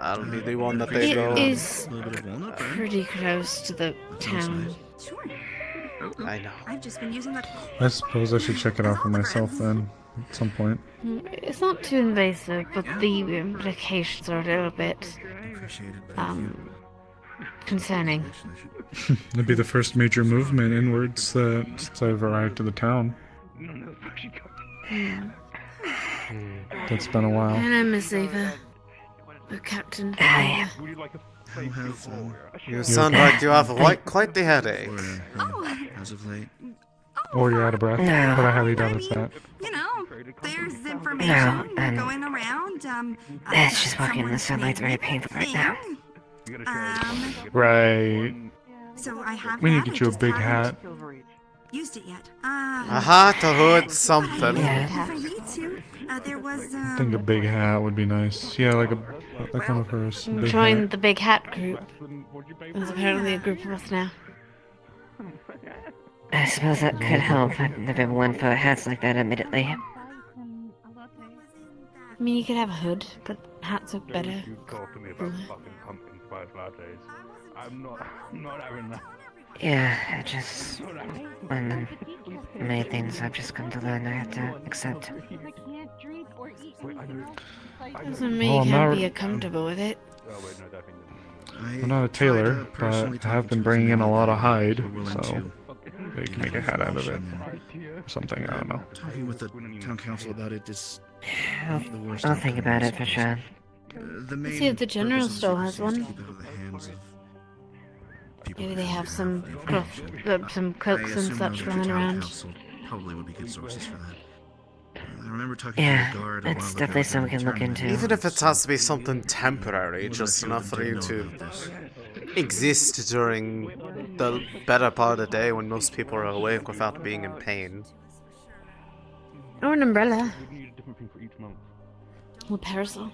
I'll be the one that they go... It is pretty close to the town. I know. I've just been using that. I suppose I should check it out for myself then, at some point. It's not too invasive, but the implications are a little bit, concerning. It'd be the first major movement inwards since I've arrived to the town. That's been a while. Hello, Miss Ava. The captain. Hi. You sound like you have quite the headache. As of late. Or you're out of breath, No. but I highly doubt it's that. You know, there's information No, going around. It's just walking in the sunlight's very painful right now. Right. So I have We need that, to I get you a just big haven't hat. used it yet. A hat, a hood, something. If I need to, there was. I think a big hat would be nice. Yeah, like one of hers. Big Join hat. the big hat group. There's apparently a group of us now. I suppose that could help. I've never been one for hats like that, admittedly. I mean, you could have a hood, but hats are better. You talk to me about fucking pumpkin spice lattes. I'm not having that. Yeah, it just... one of the many things I've just come to learn I have to accept. Doesn't mean you I'm can't not- be comfortable with it. I'm not a tailor, but I have been bringing in a lot of hide, so they can make a hat out of it. Or something, I don't know. Talking with the town council about it is the worst. I'll think about it for sure. Let's see if the general store has one. Maybe they have some cloth, some cloaks and such lying around. Probably would be good sources for that. I remember talking Yeah, to the guard a it's while ago definitely about something we can look internment. into. Even if it has to be something temporary, just enough for you to exist during the better part of the day when most people are awake without being in pain. Or an umbrella. Or parasol.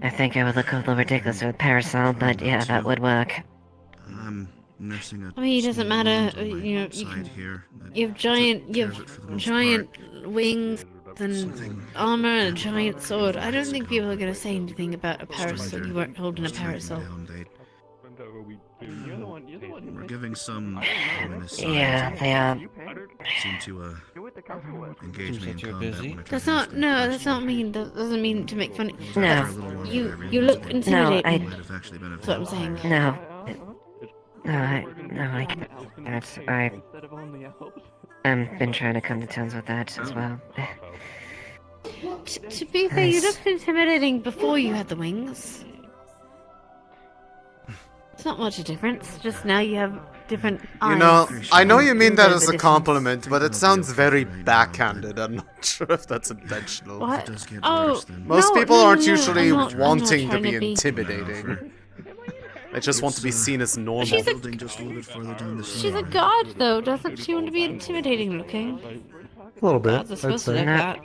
I think I would look a little ridiculous with a parasol, but yeah, that would work. I'm nursing a I mean, it doesn't small matter. wound on my You know, side here. you have giant wings and armor and a giant sword. I don't think people are gonna say anything about a parasol. You weren't holding a parasol. We're giving some Yeah, they are. seem to engage me in combat when I That's not. No, that's not mean. That doesn't mean to make fun. No. You look intimidating. No, That's what I'm saying. No. I've been trying to come to terms with that as well. To be fair, you looked intimidating before you had the wings. It's not much a difference. Just now you have different eyes. You know, I know you mean that There's as a a difference. compliment, but it sounds very backhanded. I'm not sure if that's intentional. What? Oh, Most no, people no, aren't no, usually I'm not wanting to trying be to be- intimidating. They just want to be seen as normal. She's a- just a little bit further down the She's a god, though. Doesn't she want to be intimidating looking? A little bit, Gods are I'd supposed to say. look that.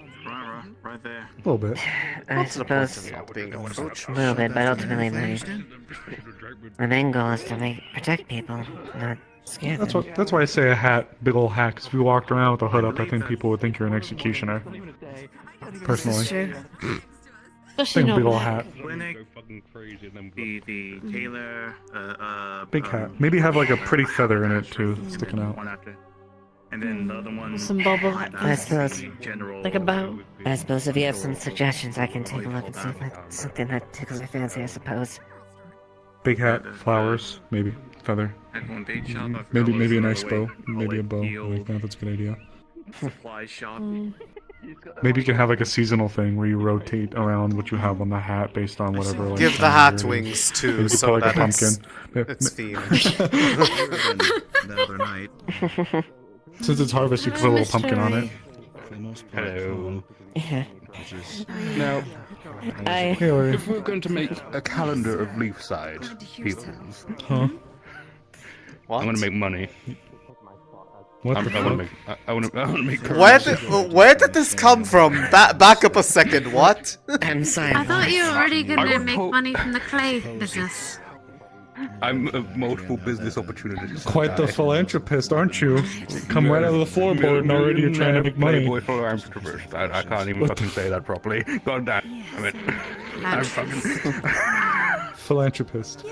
Right there. A little bit. I suppose a little bit, but ultimately my main goal is to protect people, not Scare That's them. that's why I say a hat, big ol' hat. 'Cause if you walked around with a hood up, I think people would think you're an executioner. Personally. This is true. I think a big ol' hat. Clinic, the tailor, Big hat. Maybe have like a pretty feather in it too, sticking out. one after. And then the other one. Some bubble. I suppose. General. Like a bow. I suppose if you have some suggestions, I can take a look and see if that's something that tickles my fancy, I suppose. Big hat, flowers, maybe feather. Maybe an nice bow, maybe a bow. Like that. That's a good idea. Supply shop. Maybe you can have like a seasonal thing where you rotate around what you have on the hat based on whatever. Like, Give the hat wings too, Maybe you could so put, like, that a pumpkin. it's themed. The other night. Since it's harvest, you can put a little pumpkin on it. Hello. Now, I... if we're going to make a calendar of Leefside peoples, Huh? What? I want to make money. What I the want to make. I want to make. Where did this come from? Back up a second. What? I'm sorry. I thought you were already I gonna got make told- money from the clay business. I'm multiple business opportunities. Quite the philanthropist, aren't you? Come right out of the floorboard and already you're trying to make money. Playboy philanthropist. I can't even fucking say that properly. God damn it. I'm fucking Philanthropist.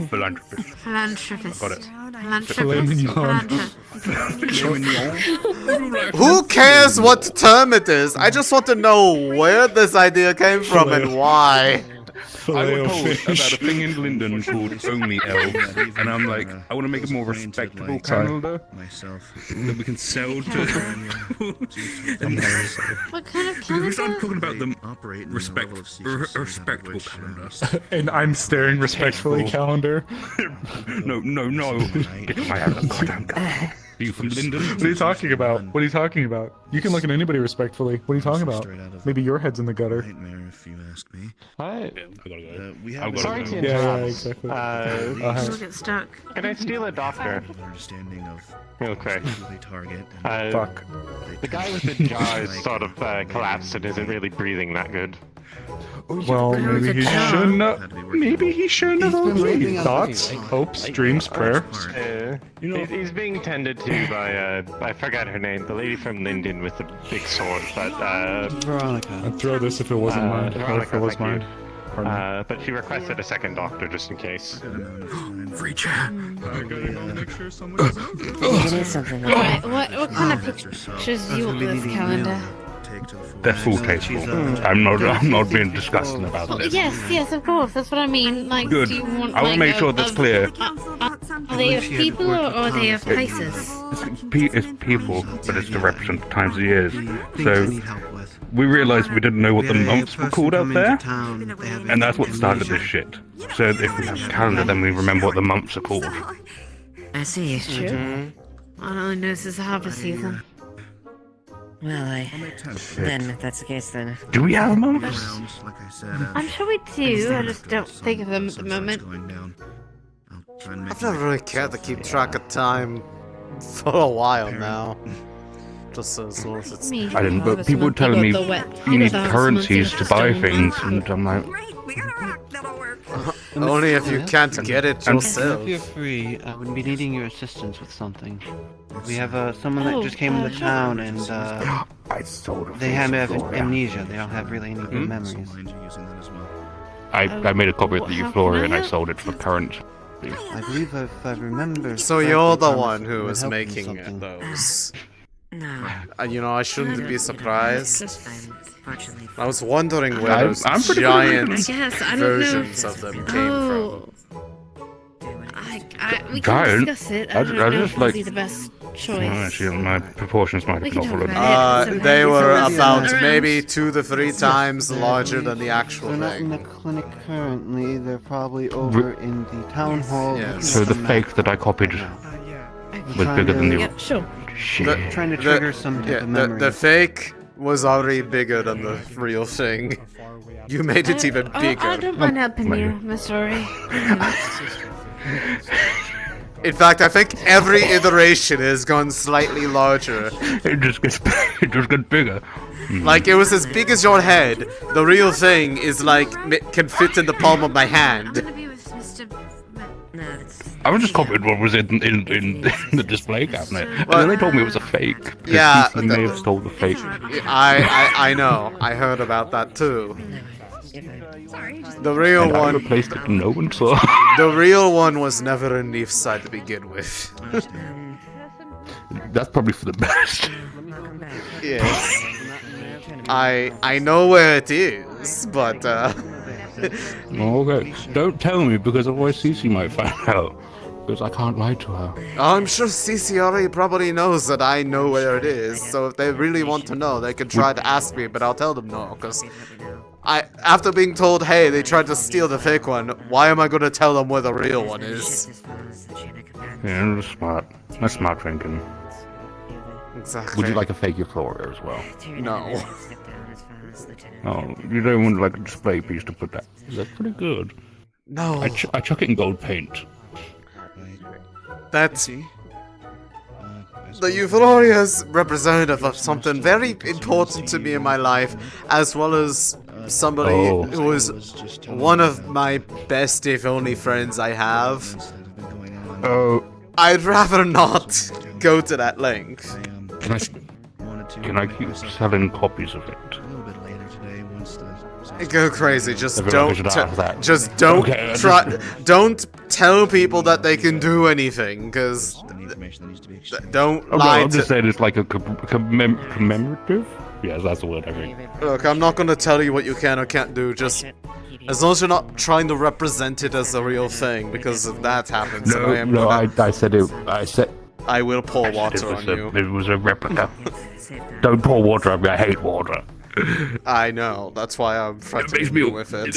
Philanthropist. Philanthropist. Got it. Who cares what term it is? I just want to know where this idea came from and why. I was told about a thing in London called Only Elves, and I'm like, I want to make a more respectable calendar that we can sell to. What kind of Because we started calendar? talking about the respectable calendar. And I'm staring respectfully, calendar. No. Get my out of the goddamn calendar. Are you from Linden? What are you talking about? What are you talking about? You can look at anybody respectfully. What are you talking about? Maybe your head's in the gutter. If you ask me. Hi. We have sorry to Yeah, interrupt. exactly. We'll get stuck. Can I steal a doctor? Understanding of Okay. who they target. Fuck. The guy with the jaw is sort of collapsed and isn't really breathing that good. Well, maybe he shouldn't have. Maybe he shouldn't have. Thoughts, hopes, dreams, prayers. He's being tended to by I forgot her name, the lady from Linden with the big sword, but Veronica. I'd throw this if it wasn't mine. Or if it was thank you. mine. Pardon me. But she requested a second doctor just in case. Free chat. Give me something. Alright, what kind of pictures do you want with this calendar? They're full tasteful. I'm not being disgusting about this. Yes, of course. That's what I mean. Like, Good. do you want? I want to make sure that's clear. Are they of people or are they of places? It's people, but it's to represent the times of the years. So we realised we didn't know what the months were called out there, and that's what started this shit. So if we have a calendar, then we remember what the months are called. I see. True. I only know this is harvest season. Well, then, if that's the case, then... Do we have months? I'm sure we do. I just don't think of them at the moment. I've never really cared to keep track of time for a while now. Just as long as it's. I didn't, but people were telling me you need currencies to buy things, and I'm like... Only if you can't get it yourself. If you're free, I would be needing your assistance with something. We have someone that just came into town and they have amnesia. They don't have really any good memories. I made a copy of the Euphoria and I sold it for current. I believe if I remember. So you're the one who is making those. No. You know, I shouldn't be surprised. Fortunately. I was wondering where those giant versions of them came from. We can discuss it. I don't know just if like. it'll be the best choice. Actually, my proportions might have been awful. They were about maybe 2 to 3 times larger than the actual They're not in thing. the clinic currently. They're probably over in the town hall. So the fake that I copied was bigger than the. Yeah, sure. Shit. Trying to trigger some type of memory. The fake was already bigger than the real thing. You made it even bigger. I don't mind helping you, Miss Rory. In fact, I think every iteration has gone slightly larger. It just gets bigger. Like, it was as big as your head. The real thing is like, can fit in the palm of my hand. No, that's I was just copying what was in the display cabinet. And then they told me it was a fake. Yeah, You may have stole the fake. I know. I heard about that too. The real And I one. replaced it and no one saw. The real one was never in Leefside to begin with. That's probably for the best. Yes. I know where it is, but Okay, don't tell me because otherwise Cece might find out. Because I can't lie to her. I'm sure Cece already probably knows that I know where it is, so if they really want to know, they can try to ask me, but I'll tell them no, because after being told, hey, they tried to steal the fake one, why am I going to tell them where the real one is? Yeah, that's smart. That's smart thinking. Exactly. Would you like a fake Euphoria as well? No. Oh, you don't want like a display piece to put that. That's pretty good. No. I chuck it in gold paint. That's... The Euphoria is representative of something very important to me in my life, as well as somebody who is one of my best, if only, friends I have. Oh. I'd rather not go to that length. Can I keep selling copies of it? Go crazy. Just Everyone don't. should ask that. Just don't Okay, try. Don't tell people that they can do anything, because don't Oh, no, lie I'm to. just saying it's like a commemorative? Yes, that's the word I mean. Look, I'm not gonna tell you what you can or can't do. Just as long as you're not trying to represent it as a real thing, because if that happens, No, I am no, gonna. I said it. I said. I will pour water on you. It was a replica. Don't pour water on me. I hate water. I know. That's why I'm threatening you with it.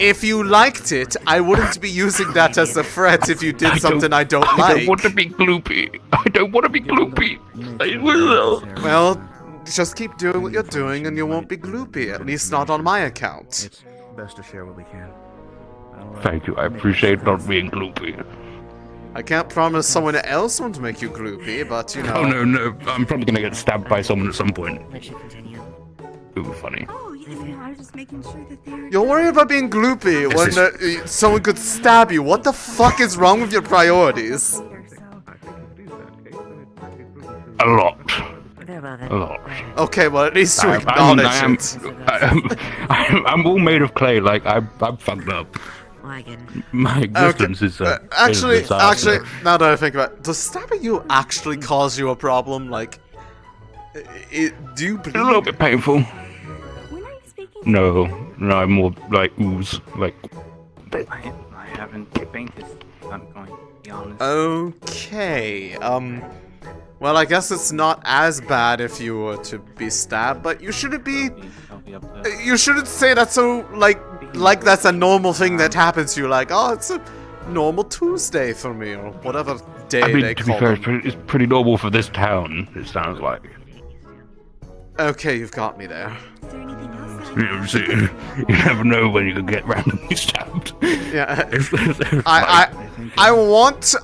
If you liked it, I wouldn't be using that as a threat if you did something I don't like. I don't want to be gloopy. I don't want to be gloopy. I will. Well, just keep doing what you're doing and you won't be gloopy, at least not on my account. It's best to share what we can. Thank you. I appreciate not being gloopy. I can't promise someone else won't make you gloopy, but you know. Oh no! I'm probably gonna get stabbed by someone at some point. It would be funny. I was just making sure that they're... You're worried about being gloopy when someone could stab you. What the fuck is wrong with your priorities? A lot. A lot. Okay, well at least you acknowledge it. I'm all made of clay. Like I'm fucked up. My existence is actually, disaster. now that I think about it, does stabbing you actually cause you a problem? Like, do you bleed? It's a little bit painful. No, I'm more like ooze, like. I haven't fainted. I'm going to be honest. Okay, well, I guess it's not as bad if you were to be stabbed, but you shouldn't be. You shouldn't say that so like that's a normal thing that happens to you. Like, oh, it's a normal Tuesday for me, or whatever day I mean, they to be call fair, them. it's pretty normal for this town. It sounds like. Okay, you've got me there. You see, you never know when you can get randomly stabbed. Yeah, I want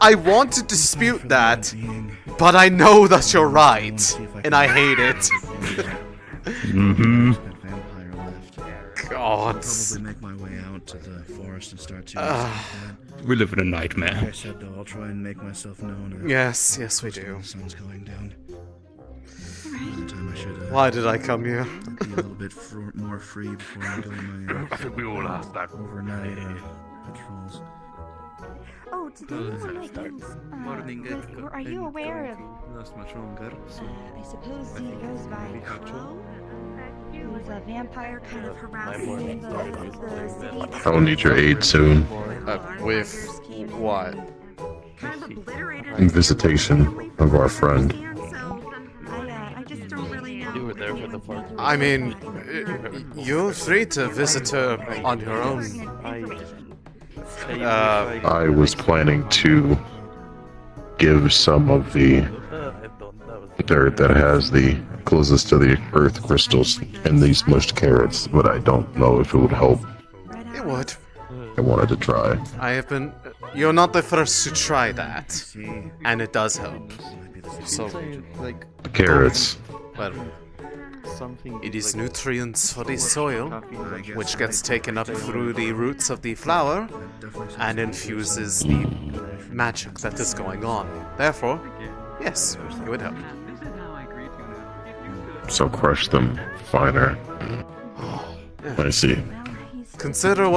to dispute that, but I know that you're right, and I hate it. Mm-hmm. God. Probably make my way out to the forest and start to. We live in a nightmare. Like I said, though, I'll try and make myself known. Yes, we do. The sun's going down. Time I should, Why did I come here? be a little bit more free before I go on my. I think we all asked that. Overnight patrols. Oh, today is a night are you aware of... I suppose he goes by Crow? He's a vampire kind of harassing the city. I will need your aid soon. With what? Kind of obliterated Visitation of our friend. I just don't really know. You were there for the party. I mean, you're free to visit her on your own. I was planning to give some of the dirt that has the closest to the earth crystals and these mushed carrots, but I don't know if it would help. It would. I wanted to try. I have been. You're not the first to try that, and it does help. So, The carrots. Well, It is nutrients for the soil, which gets taken up through the roots of the flower and infuses the magic that is going on. Therefore, yes, it would help. So crush them finer. I see. Consider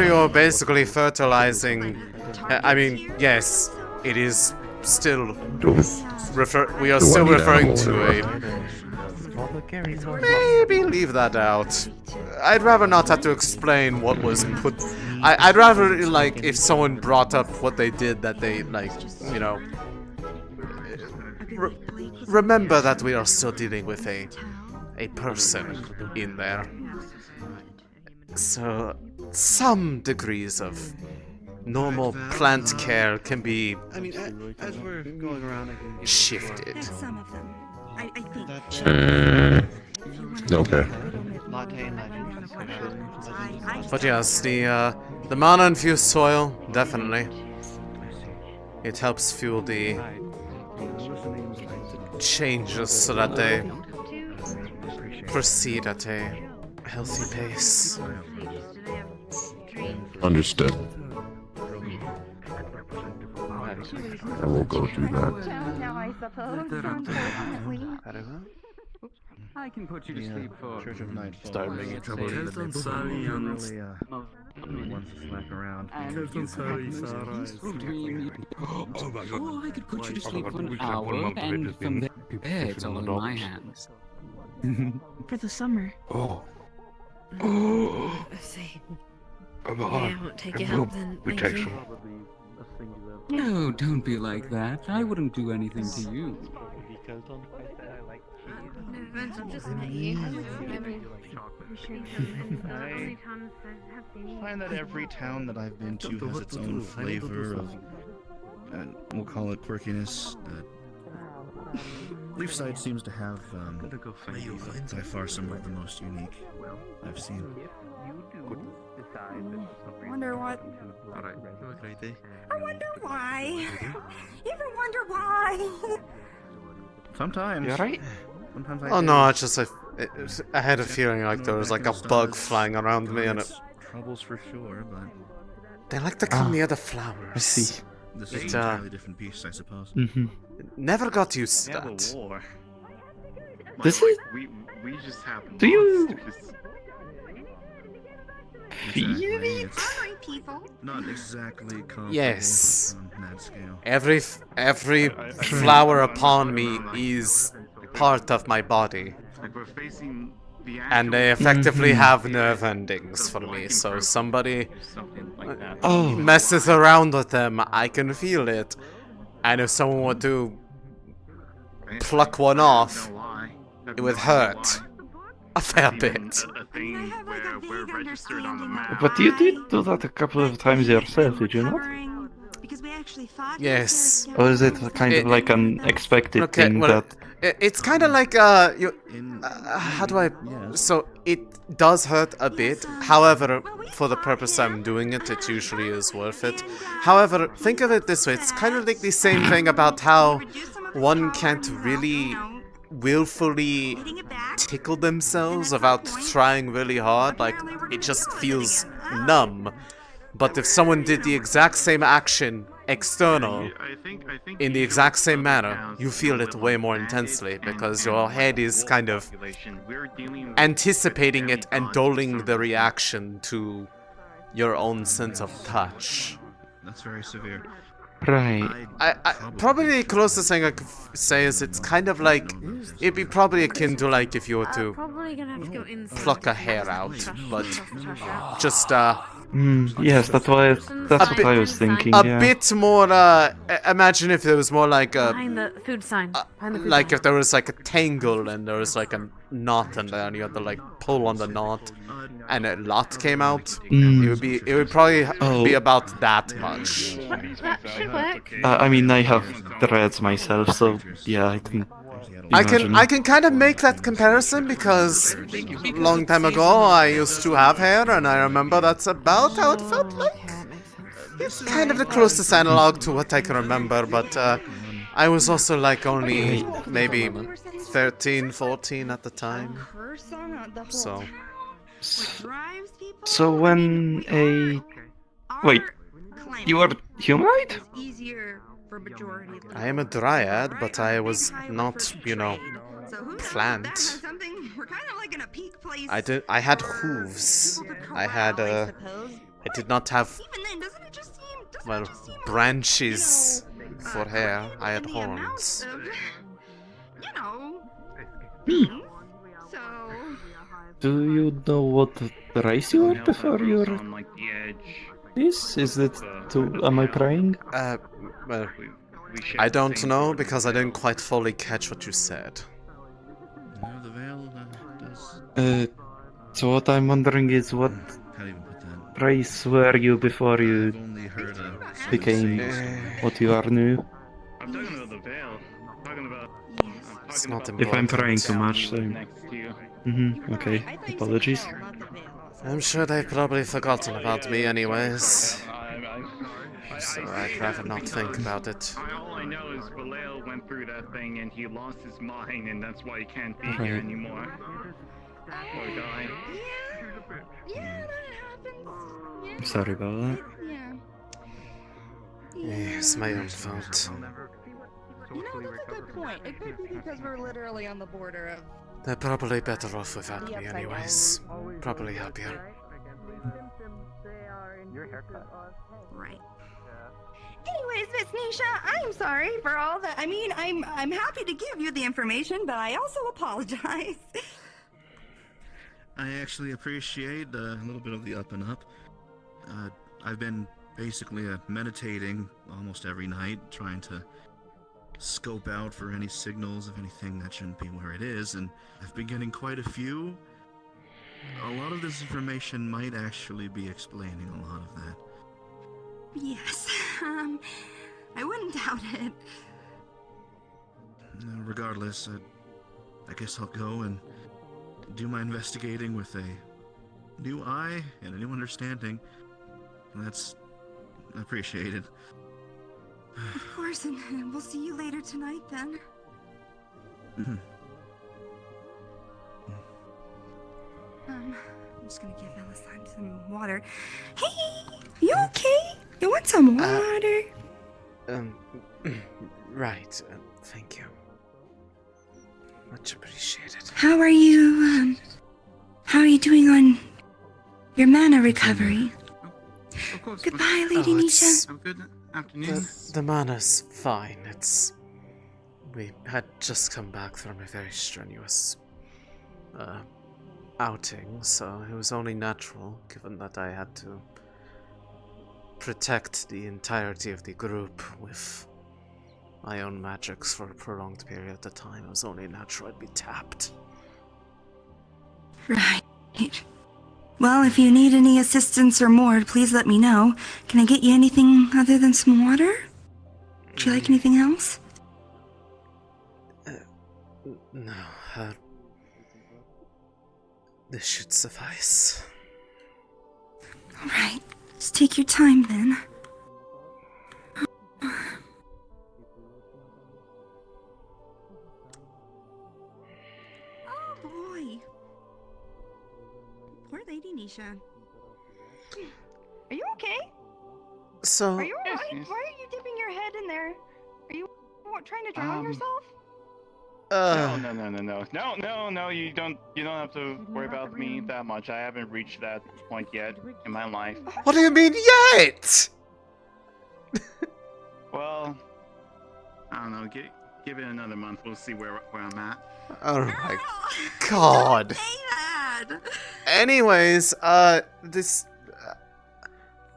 you're basically fertilizing. I mean, yes, it is still we are still referring to a. Maybe leave that out. I'd rather not have to explain what was put. I'd rather like if someone brought up what they did, that they like, you know. Remember that we are still dealing with a person in there. So, some degrees of normal plant care can be, I mean, as we're going around, I can shifted. Some of them. I think. Okay. But yes, the mana-infused soil, definitely. It helps fuel the changes so that they proceed at a healthy pace. Understood. I will go do that. Now I suppose. I can put you to sleep for Church of Night. Start making trouble. Ones to slack around. Oh, I could put you to sleep for an hour, and from there, it's all in my hands. For the summer. Oh. I see. Come Yeah, on. I won't take your help then. Thank you. Protection. No, don't be like that. I wouldn't do anything to you. I find that every town that I've been to has its own flavor of, we'll call it quirkiness. Leafside seems to have by far some of the most unique I've seen. Wonder what? I wonder why. You ever wonder why? Sometimes. You alright? Sometimes I Oh do. no, I just I had a feeling like there was like a bug flying around me, and it. Troubles for sure, but They like to come near the flowers. I see. this is an entirely different piece, I suppose. Never got used to Yeah, that. the war. This is. We just have. Do you Exactly, feel it? it's not exactly comparable Yes. on that scale. Every flower upon me is part of my body, Like we're facing the and they effectively have nerve endings for me. So somebody messes around with them, I can feel it. And if someone were to pluck one off, it would hurt a fair bit. But you did do that a couple of times yourself, did you not? Yes. Or is it kind of like an expected thing that... It's kind of like how do I? So it does hurt a bit. However, for the purpose I'm doing it, it usually is worth it. However, think of it this way: it's kind of like the same thing about how one can't really willfully tickle themselves without trying really hard. Like it just feels numb. But if someone did the exact same action external in the exact same manner, you feel it way more intensely because your head is kind of anticipating it and dulling the reaction to your own sense of touch. That's very severe. Right. I probably the closest thing I could say is it's kind of like it'd be probably akin to like if you were to Probably gonna have to go inside. pluck a hair out, but just yes, that's what I was thinking. A yeah. bit more. Imagine if there was more like a, Behind the food sign. Behind the food like sign. if there was like a tangle and there was like a knot in there, and you had to like pull on the knot, and a lot came out. It would probably be about that much. I mean, I have dreads myself, so yeah, I can. I can kind of make that comparison because long time ago I used to have hair, and I remember that's about how it felt like. It's kind of the closest analog to what I can remember, but I was also like only maybe 13, 14 at the time. Her son the whole So. town? What drives people? So when a wait, you are humanoid? It's easier for majority of I am a dryad, but I was not, you know, plant. We're kind of like in a peak place. I had hooves. I had I did not have Even then, doesn't it just seem branches for hair. I had horns. You know. So. Do you know what race you are before you're on like the edge. this? Is it too? Am I prying? Well, I don't know because I didn't quite fully catch what you said. No, the Vale does. So what I'm wondering is what How do you even put that? race were you before you I've only heard became what you are now? I'm talking about the Vale. I'm talking about. It's not If I'm prying too town much, we live then. next to you. Okay. Apologies. I'm sure they've probably forgotten about me anyways. So I'd rather not think about it. All I know is Vale went through that thing and he lost his mind, and that's why he can't be here Right. anymore. Poor guy. Yeah, that happens. I'm sorry about that. Yeah. It's my own fault. You know, that's a good point. It could be because we're literally on the border of. They're probably better off without me anyways. Probably happier. Right. Anyways, Miss Nisha, I'm sorry for all that. I mean, I'm happy to give you the information, but I also apologize. I actually appreciate a little bit of the up and up. I've been basically meditating almost every night, trying to scope out for any signals of anything that shouldn't be where it is, and I've been getting quite a few. A lot of this information might actually be explaining a lot of that. Yes, I wouldn't doubt it. Regardless, I guess I'll go and do my investigating with a new eye and a new understanding. That's appreciated. Of course, and we'll see you later tonight then. Mhm. I'm just gonna give Elisande some water. Hey, you okay? You want some water? Right. Thank you. Much appreciated. How are you doing on your mana recovery? Of course. Goodbye, Lady Nisha. Have a good afternoon. The mana's fine. We had just come back from a very strenuous outing, so it was only natural, given that I had to protect the entirety of the group with my own magics for a prolonged period of time. It was only natural I'd be tapped. Right. Well, if you need any assistance or more, please let me know. Can I get you anything other than some water? Would you like anything else? No, this should suffice. Alright, just take your time then. Oh boy. Poor Lady Nisha. Are you okay? So... Are you alright? Why are you dipping your head in there? Are you trying to drown yourself? No, you don't have to worry about me that much. I haven't reached that point yet in my life. What do you mean yet? Well, I don't know, give it another month, we'll see where I'm at. Oh my god. Anyways, this...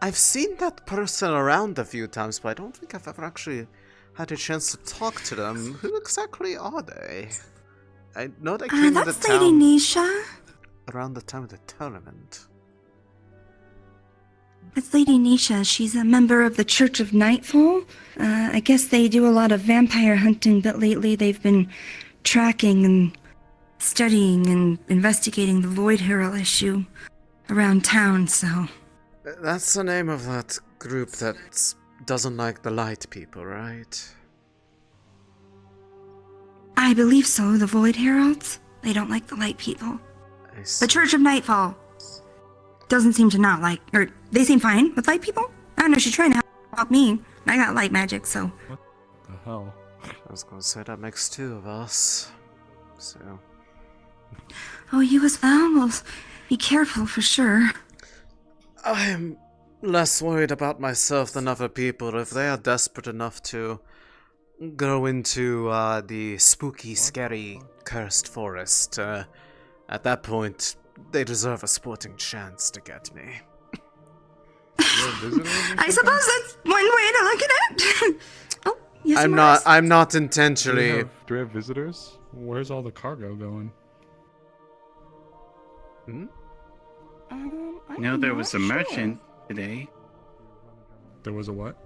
I've seen that person around a few times, but I don't think I've ever actually had a chance to talk to them. Who exactly are they? I know they came to the That's town Lady Nisha. around the time of the tournament. That's Lady Nisha. She's a member of the Church of Nightfall. I guess they do a lot of vampire hunting, but lately they've been tracking and studying and investigating the Void Herald issue around town, so... That's the name of that group that doesn't like the light people, right? I I believe so. The Void Heralds. They don't like the light people. The Church of Nightfall doesn't seem to not like, or they seem fine with light people. I don't know. She's trying to help me. I got light magic, so. What the hell? I was gonna say that makes two of us. So. Oh, you as well? Well, be careful for sure. I'm less worried about myself than other people. If they are desperate enough to go into the spooky, scary, cursed forest, at that point, they deserve a sporting chance to get me. I suppose that's one way to look at it. Oh, yes, I'm not intentionally. Do we have visitors? Where's all the cargo going? Hmm? No, there was a merchant today. There was a what?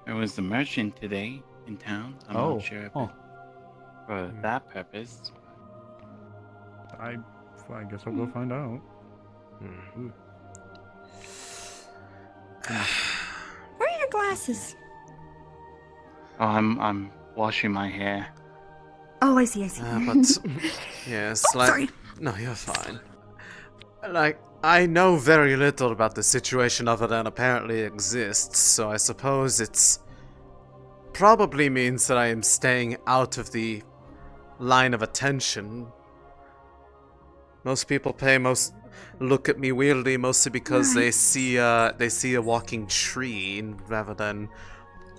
There was a merchant today in town. I'm not sure if for that purpose. I guess I'll go find out. Where are your glasses? Oh, I'm washing my hair. Oh, I see. But yes, sorry. No, you're fine. Like, I know very little about the situation other than apparently it exists, so I suppose it's probably means that I am staying out of the line of attention. Most people look at me weirdly mostly because they see a walking tree rather than,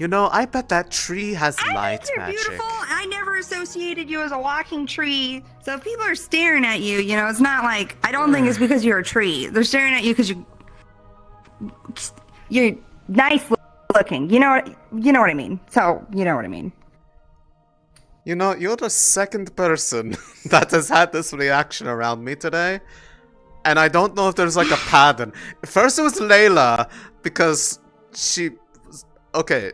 I bet that tree has light magic. Beautiful. I never associated you as a walking tree. So if people are staring at you, it's not like, I don't think it's because you're a tree. They're staring at you because you're nice looking. You know what I mean. So, you know what I mean. You're the second person that has had this reaction around me today. And I don't know if there's like a pattern. First it was Layla, because okay,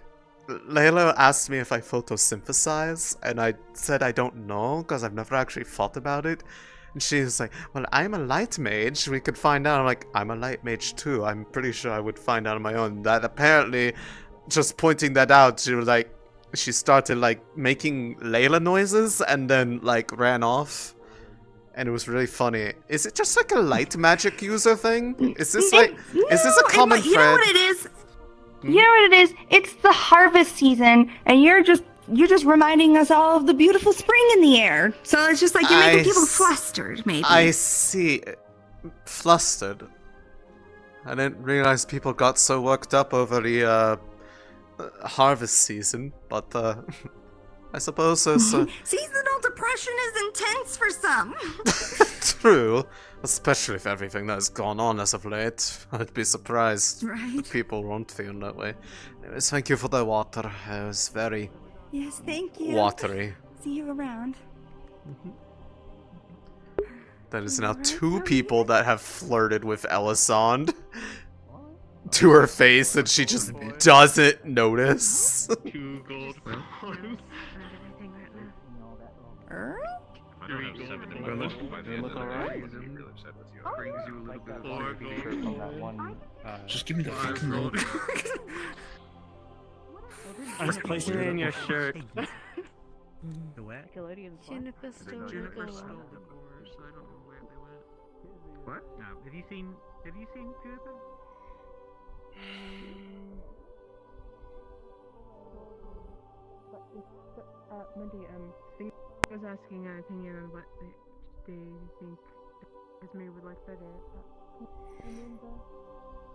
Layla asked me if I photosynthesize, and I said I don't know, because I've never actually thought about it. And she was like, well, I'm a light mage, we could find out. I'm like, I'm a light mage too, I'm pretty sure I would find out on my own. That apparently, just pointing that out, she started like making Layla noises, and then like ran off. And it was really funny. Is it just like a light magic user thing? Is this a common thread? You know what it is? You know what it is? It's the harvest season, and you're just reminding us all of the beautiful spring in the air. So it's just like you're making people flustered, maybe. I see. Flustered. I didn't realize people got so worked up over the harvest season, but I suppose there's seasonal depression is intense for some. True, especially if everything that's gone on as of late. I'd be surprised if people won't feel that way. Anyways, thank you for the water. It was very thank you. Watery. See you around. That is now two people that have flirted with Elisande to her face, and she just doesn't notice. 2 gold coins. I don't have 7 in my list by the end of the day. I'm really upset with you. It brings you a little bit of water from that one. Just give me the fucking gold. Just place it in your shirt. The what? Juniper stole Juniper the stole gold. the boars. I don't know where they went. What? No. Have you seen Juniper? Mindy, I was asking an opinion on what they think Esme would like better.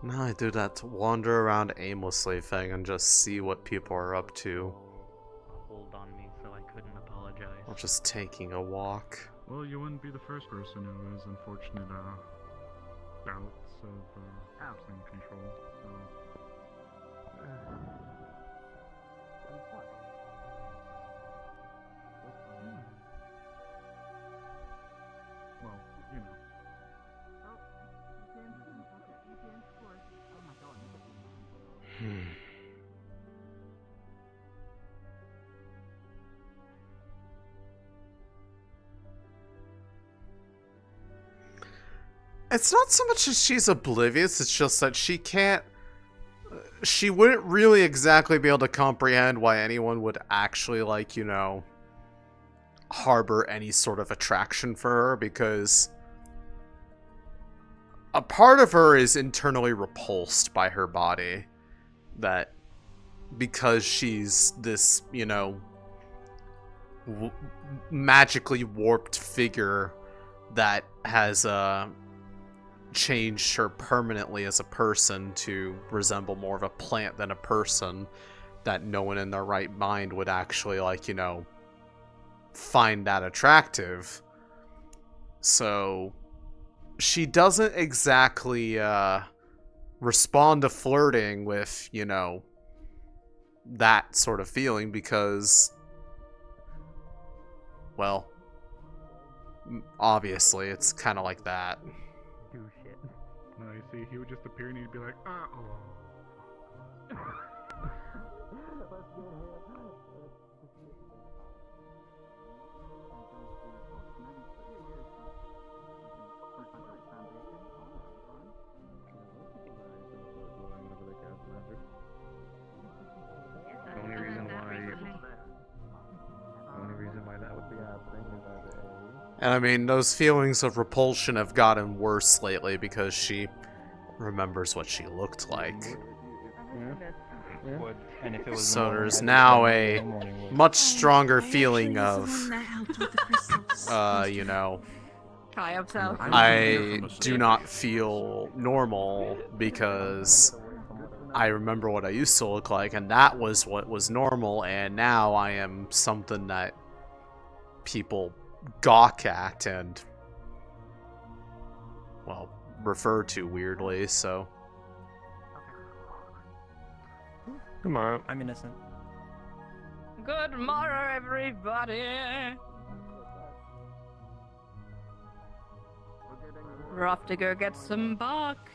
Now I do that wander around aimlessly thing and just see what people are up to. Hold on me, so I couldn't apologize. Or just taking a walk. Well, you wouldn't be the first person who has unfortunate bouts of absent control. So. Well, you know. It's not so much that she's oblivious, it's just that she wouldn't really exactly be able to comprehend why anyone would actually, like, harbor any sort of attraction for her, because a part of her is internally repulsed by her body. That because she's this, you know, magically warped figure that has changed her permanently as a person to resemble more of a plant than a person, that no one in their right mind would actually, like, you know, find that attractive. So she doesn't exactly respond to flirting with, you know, that sort of feeling, because, well, obviously it's kind of like that. Do shit. No, you see, he would just appear and he'd be like, oh. The only reason why that would be happening is either And I mean, those feelings of repulsion have gotten worse lately because she remembers what she looked like. So there's now a much stronger feeling of, you know, I do not feel normal because I remember what I used to look like, and that was what was normal, and now I am something that people gawk at and, well, refer to weirdly, so. Tomorrow. I'm innocent. Good morrow, everybody. We're off to go get some bark.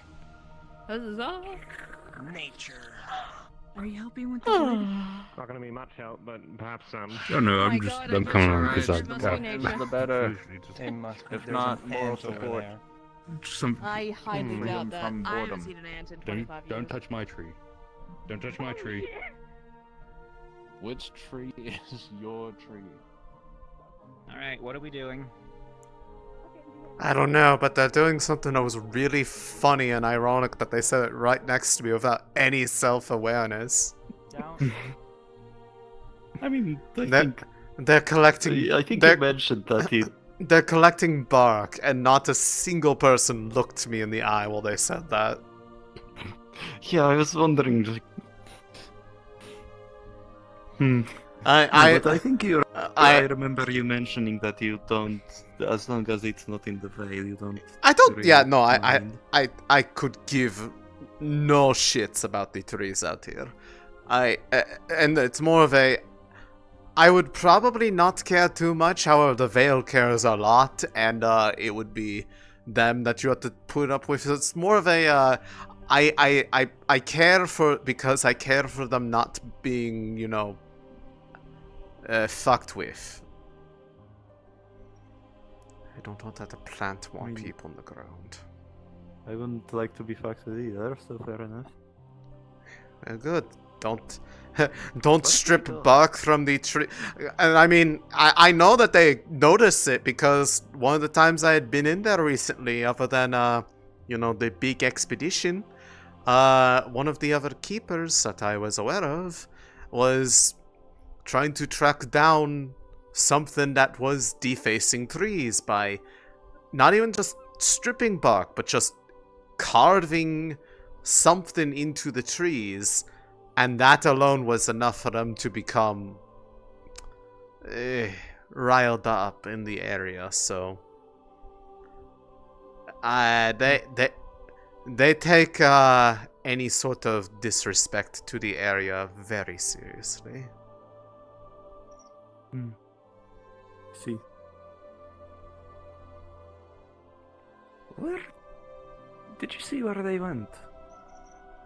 Huzzah! Nature. Are you helping with Not gonna be much help, but perhaps some. Oh no, I'm coming on because I. The better. It must be. If not, moral support. Some. I highly doubt that. From I haven't boredom. seen an ant in 25 years. Don't touch my tree. Don't touch my tree. Which tree is your tree? Alright, what are we doing? I don't know, but they're doing something that was really funny and ironic that they said it right next to me without any self-awareness. I mean, they're collecting. I think they're, you mentioned that you. They're collecting bark, and not a single person looked me in the eye while they said that. Yeah, I was wondering, like. But I think you. I remember you mentioning that you don't, as long as it's not in the Vale, you don't. I don't. Really Yeah, no. mind. I could give no shits about the trees out here. And it's more of a. I would probably not care too much. However, the Vale cares a lot, and it would be them that you have to put up with. It's more of a. I care for because I care for them not being, you know, fucked with. I don't want that to plant more people in the ground. I wouldn't like to be fucked with either, so fair enough. Good. Don't strip bark from the tree. And I mean, I know that they notice it because one of the times I had been in there recently, other than you know, the big expedition, one of the other keepers that I was aware of was trying to track down something that was defacing trees by not even just stripping bark, but just carving something into the trees, and that alone was enough for them to become riled up in the area. So they take any sort of disrespect to the area very seriously. See. Where did you see where they went?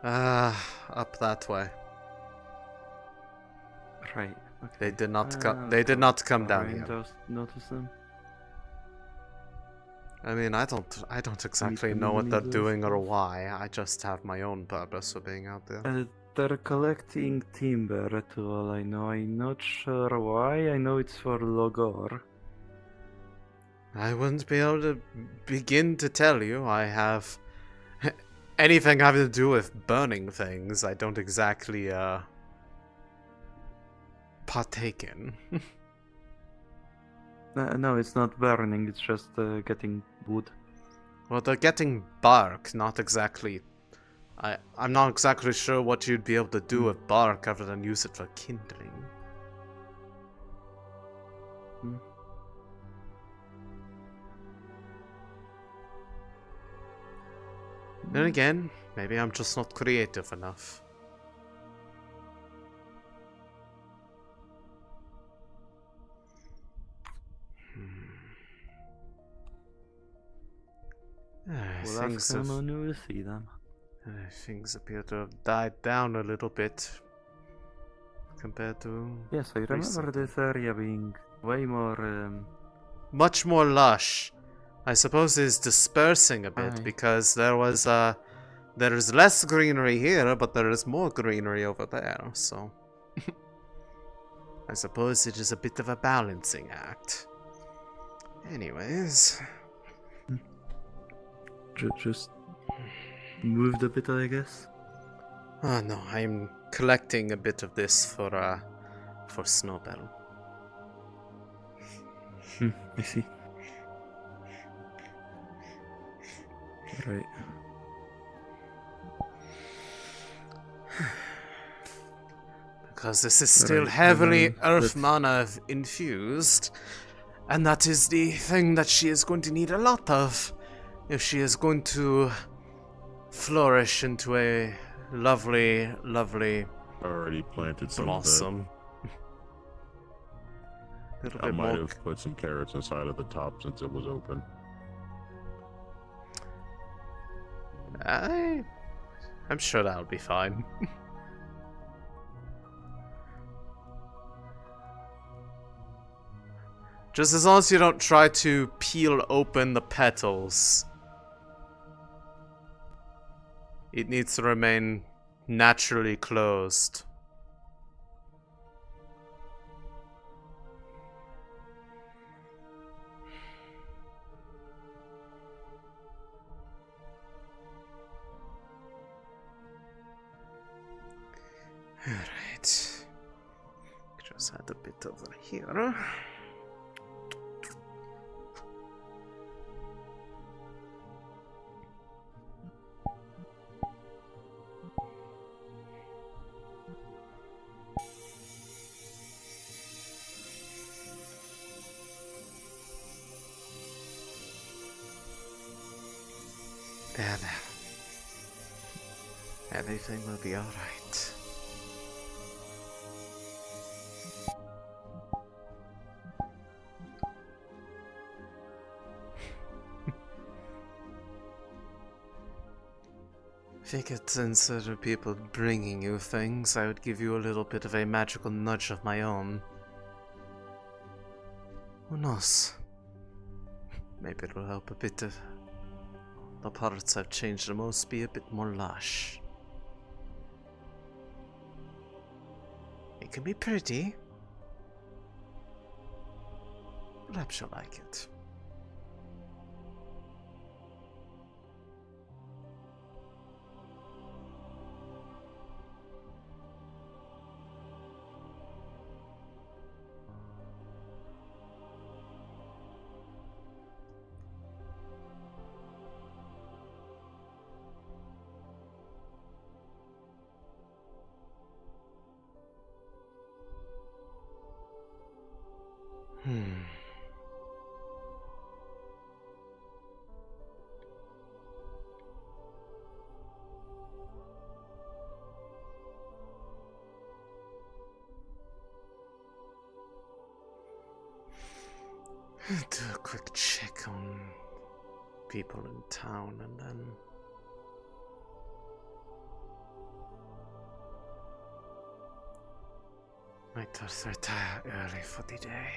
Up that way. Right. Okay. They did not come. They did not come down here. Just notice them. I mean, I don't exactly know what they're doing or why. I just have my own purpose for being out there. They're collecting timber, to all I know. I'm not sure why. I know it's for Logor. I wouldn't be able to begin to tell you. I have anything having to do with burning things, I don't exactly partake in. No, it's not burning, it's just getting wood. Well, they're getting bark, not exactly. I'm not exactly sure what you'd be able to do with bark other than use it for kindling. Then again, maybe I'm just not creative enough. We'll ask them when we see them. Things appear to have died down a little bit compared to. Yes, I remember this area being way more. Much more lush. I suppose it's dispersing a bit because there is less greenery here, but there is more greenery over there. So I suppose it is a bit of a balancing act. Anyways. Just moved a bit, I guess. Oh no, I'm collecting a bit of this for Snowbell. I see. Right. Because this is still heavily earth mana infused, and that is the thing that she is going to need a lot of if she is going to flourish into a lovely, lovely already planted some blossom. of that. I might have put some carrots inside of the top since it was open. I'm sure that'll be fine. Just as long as you don't try to peel open the petals. It needs to remain naturally closed. Alright. Just add a bit over here. There. Everything will be alright. Figured since there are people bringing you things, I would give you a little bit of a magical nudge of my own. Who knows? Maybe it will help a bit of the parts I've changed the most be a bit more lush. It can be pretty. Perhaps you'll like it. Do a quick check on people in town and then might just retire early for the day.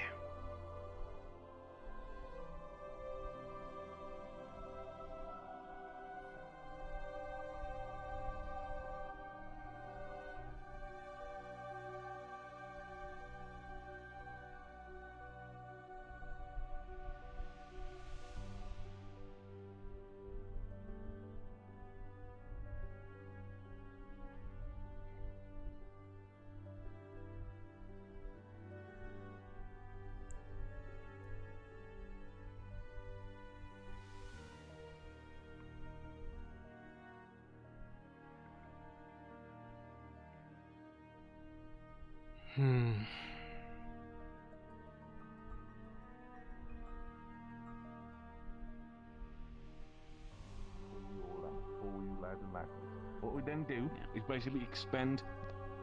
can do is basically expand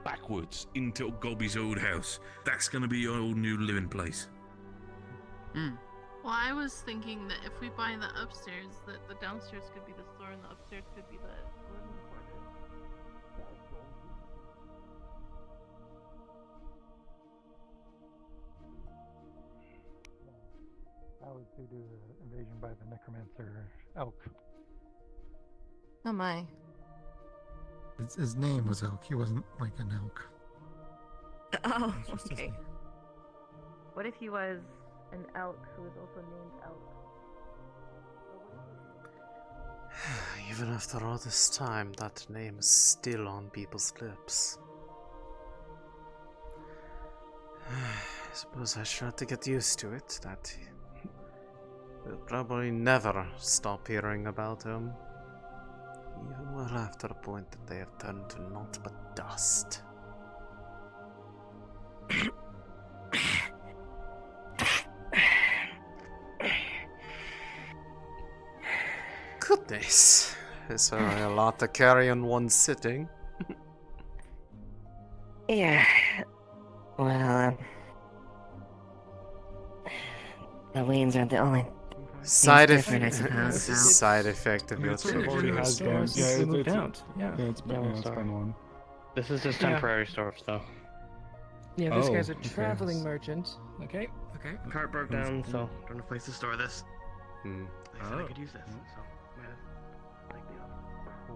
backwards into Gobby's old house. That's going to be your old new living place. Well, I was thinking that if we buy the upstairs, that the downstairs could be the store and the upstairs could be the living quarters. That was due to the invasion by the necromancer elk. Oh my. His name was Elk. He wasn't like an elk. Oh, It's just his okay. name. What if he was an elk who was also named Elk? Even after all this time, that name is still on people's lips. I suppose I should have to get used to it, that we'll probably never stop hearing about him. Even well after the point that they have turned to naught but dust. Goodness, is certainly a lot to carry in one sitting. Yeah. Well, the weeds are the only Side different, I effect. suppose. So. Side effect of your It's already trip. has been. Yeah, Yeah, moved it's out. Yeah. it's been one. This is just Yeah. temporary storage, though. Yeah, this Oh, guy's a okay. traveling merchant. Okay. Okay. Cart broke down, so don't have a place to store this. Hmm. I said I could use this, so might as take the offer.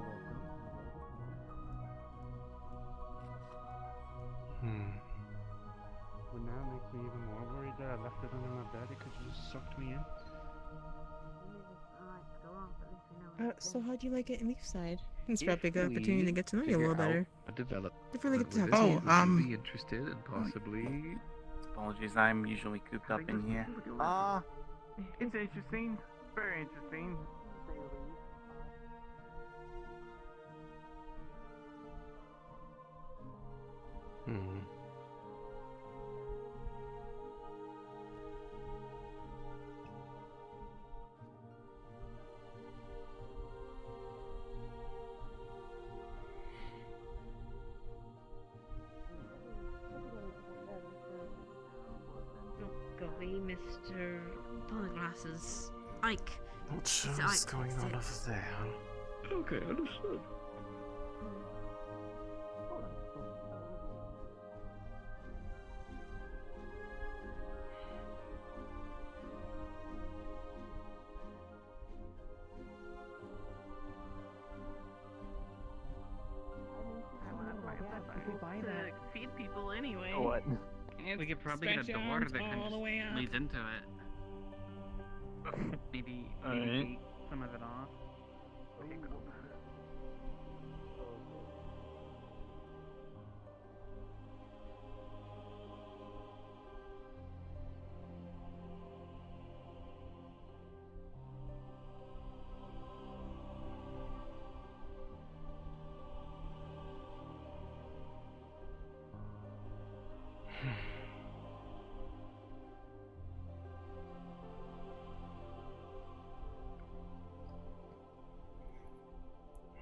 What now makes me even more worried that I left it under my bed. It could have just sucked me in. So how'd you like it in Leefside? It's probably a good opportunity to get to know you a little better. A develop. If we really get to talk Oh, to you. would you be interested in possibly? Apologies, I'm usually cooped up in here. It's interesting. Very interesting. Hmm. Golly, Mr. Polyglasses. Ike. Not sure It's what's Ike, going it's on it. over there. Okay, understood. To feed people anyway. What? We could probably get a door that kind of leads into it. Maybe Alright. some of it off. Okay, cool.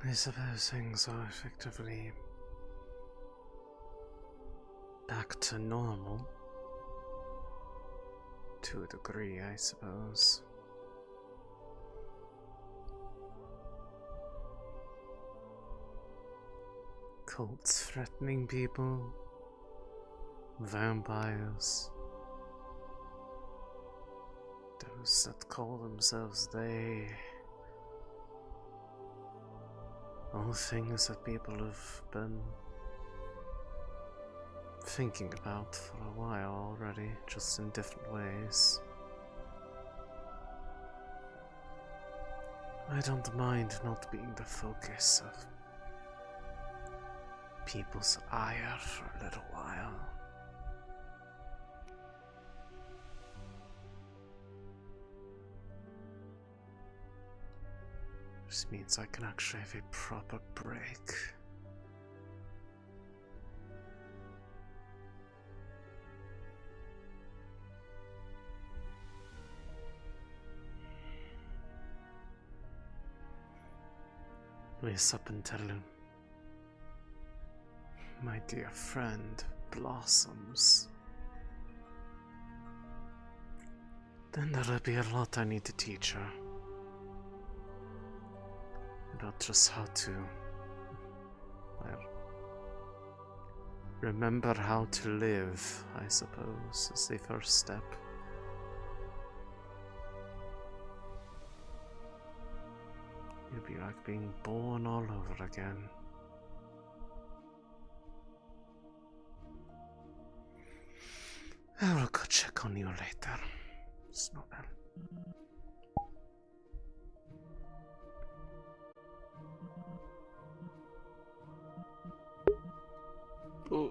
I suppose things are effectively back to normal. To a degree, I suppose. Cults threatening people. Vampires. Those that call themselves they. All things that people have been thinking about for a while already, just in different ways. I don't mind not being the focus of people's ire for a little while. This means I can actually have a proper break. At least up until my dear friend blossoms, then there'll be a lot I need to teach her. About just how to, well, remember how to live, I suppose, is the first step. It'd be like being born all over again. I will go check on you later, Snowbell.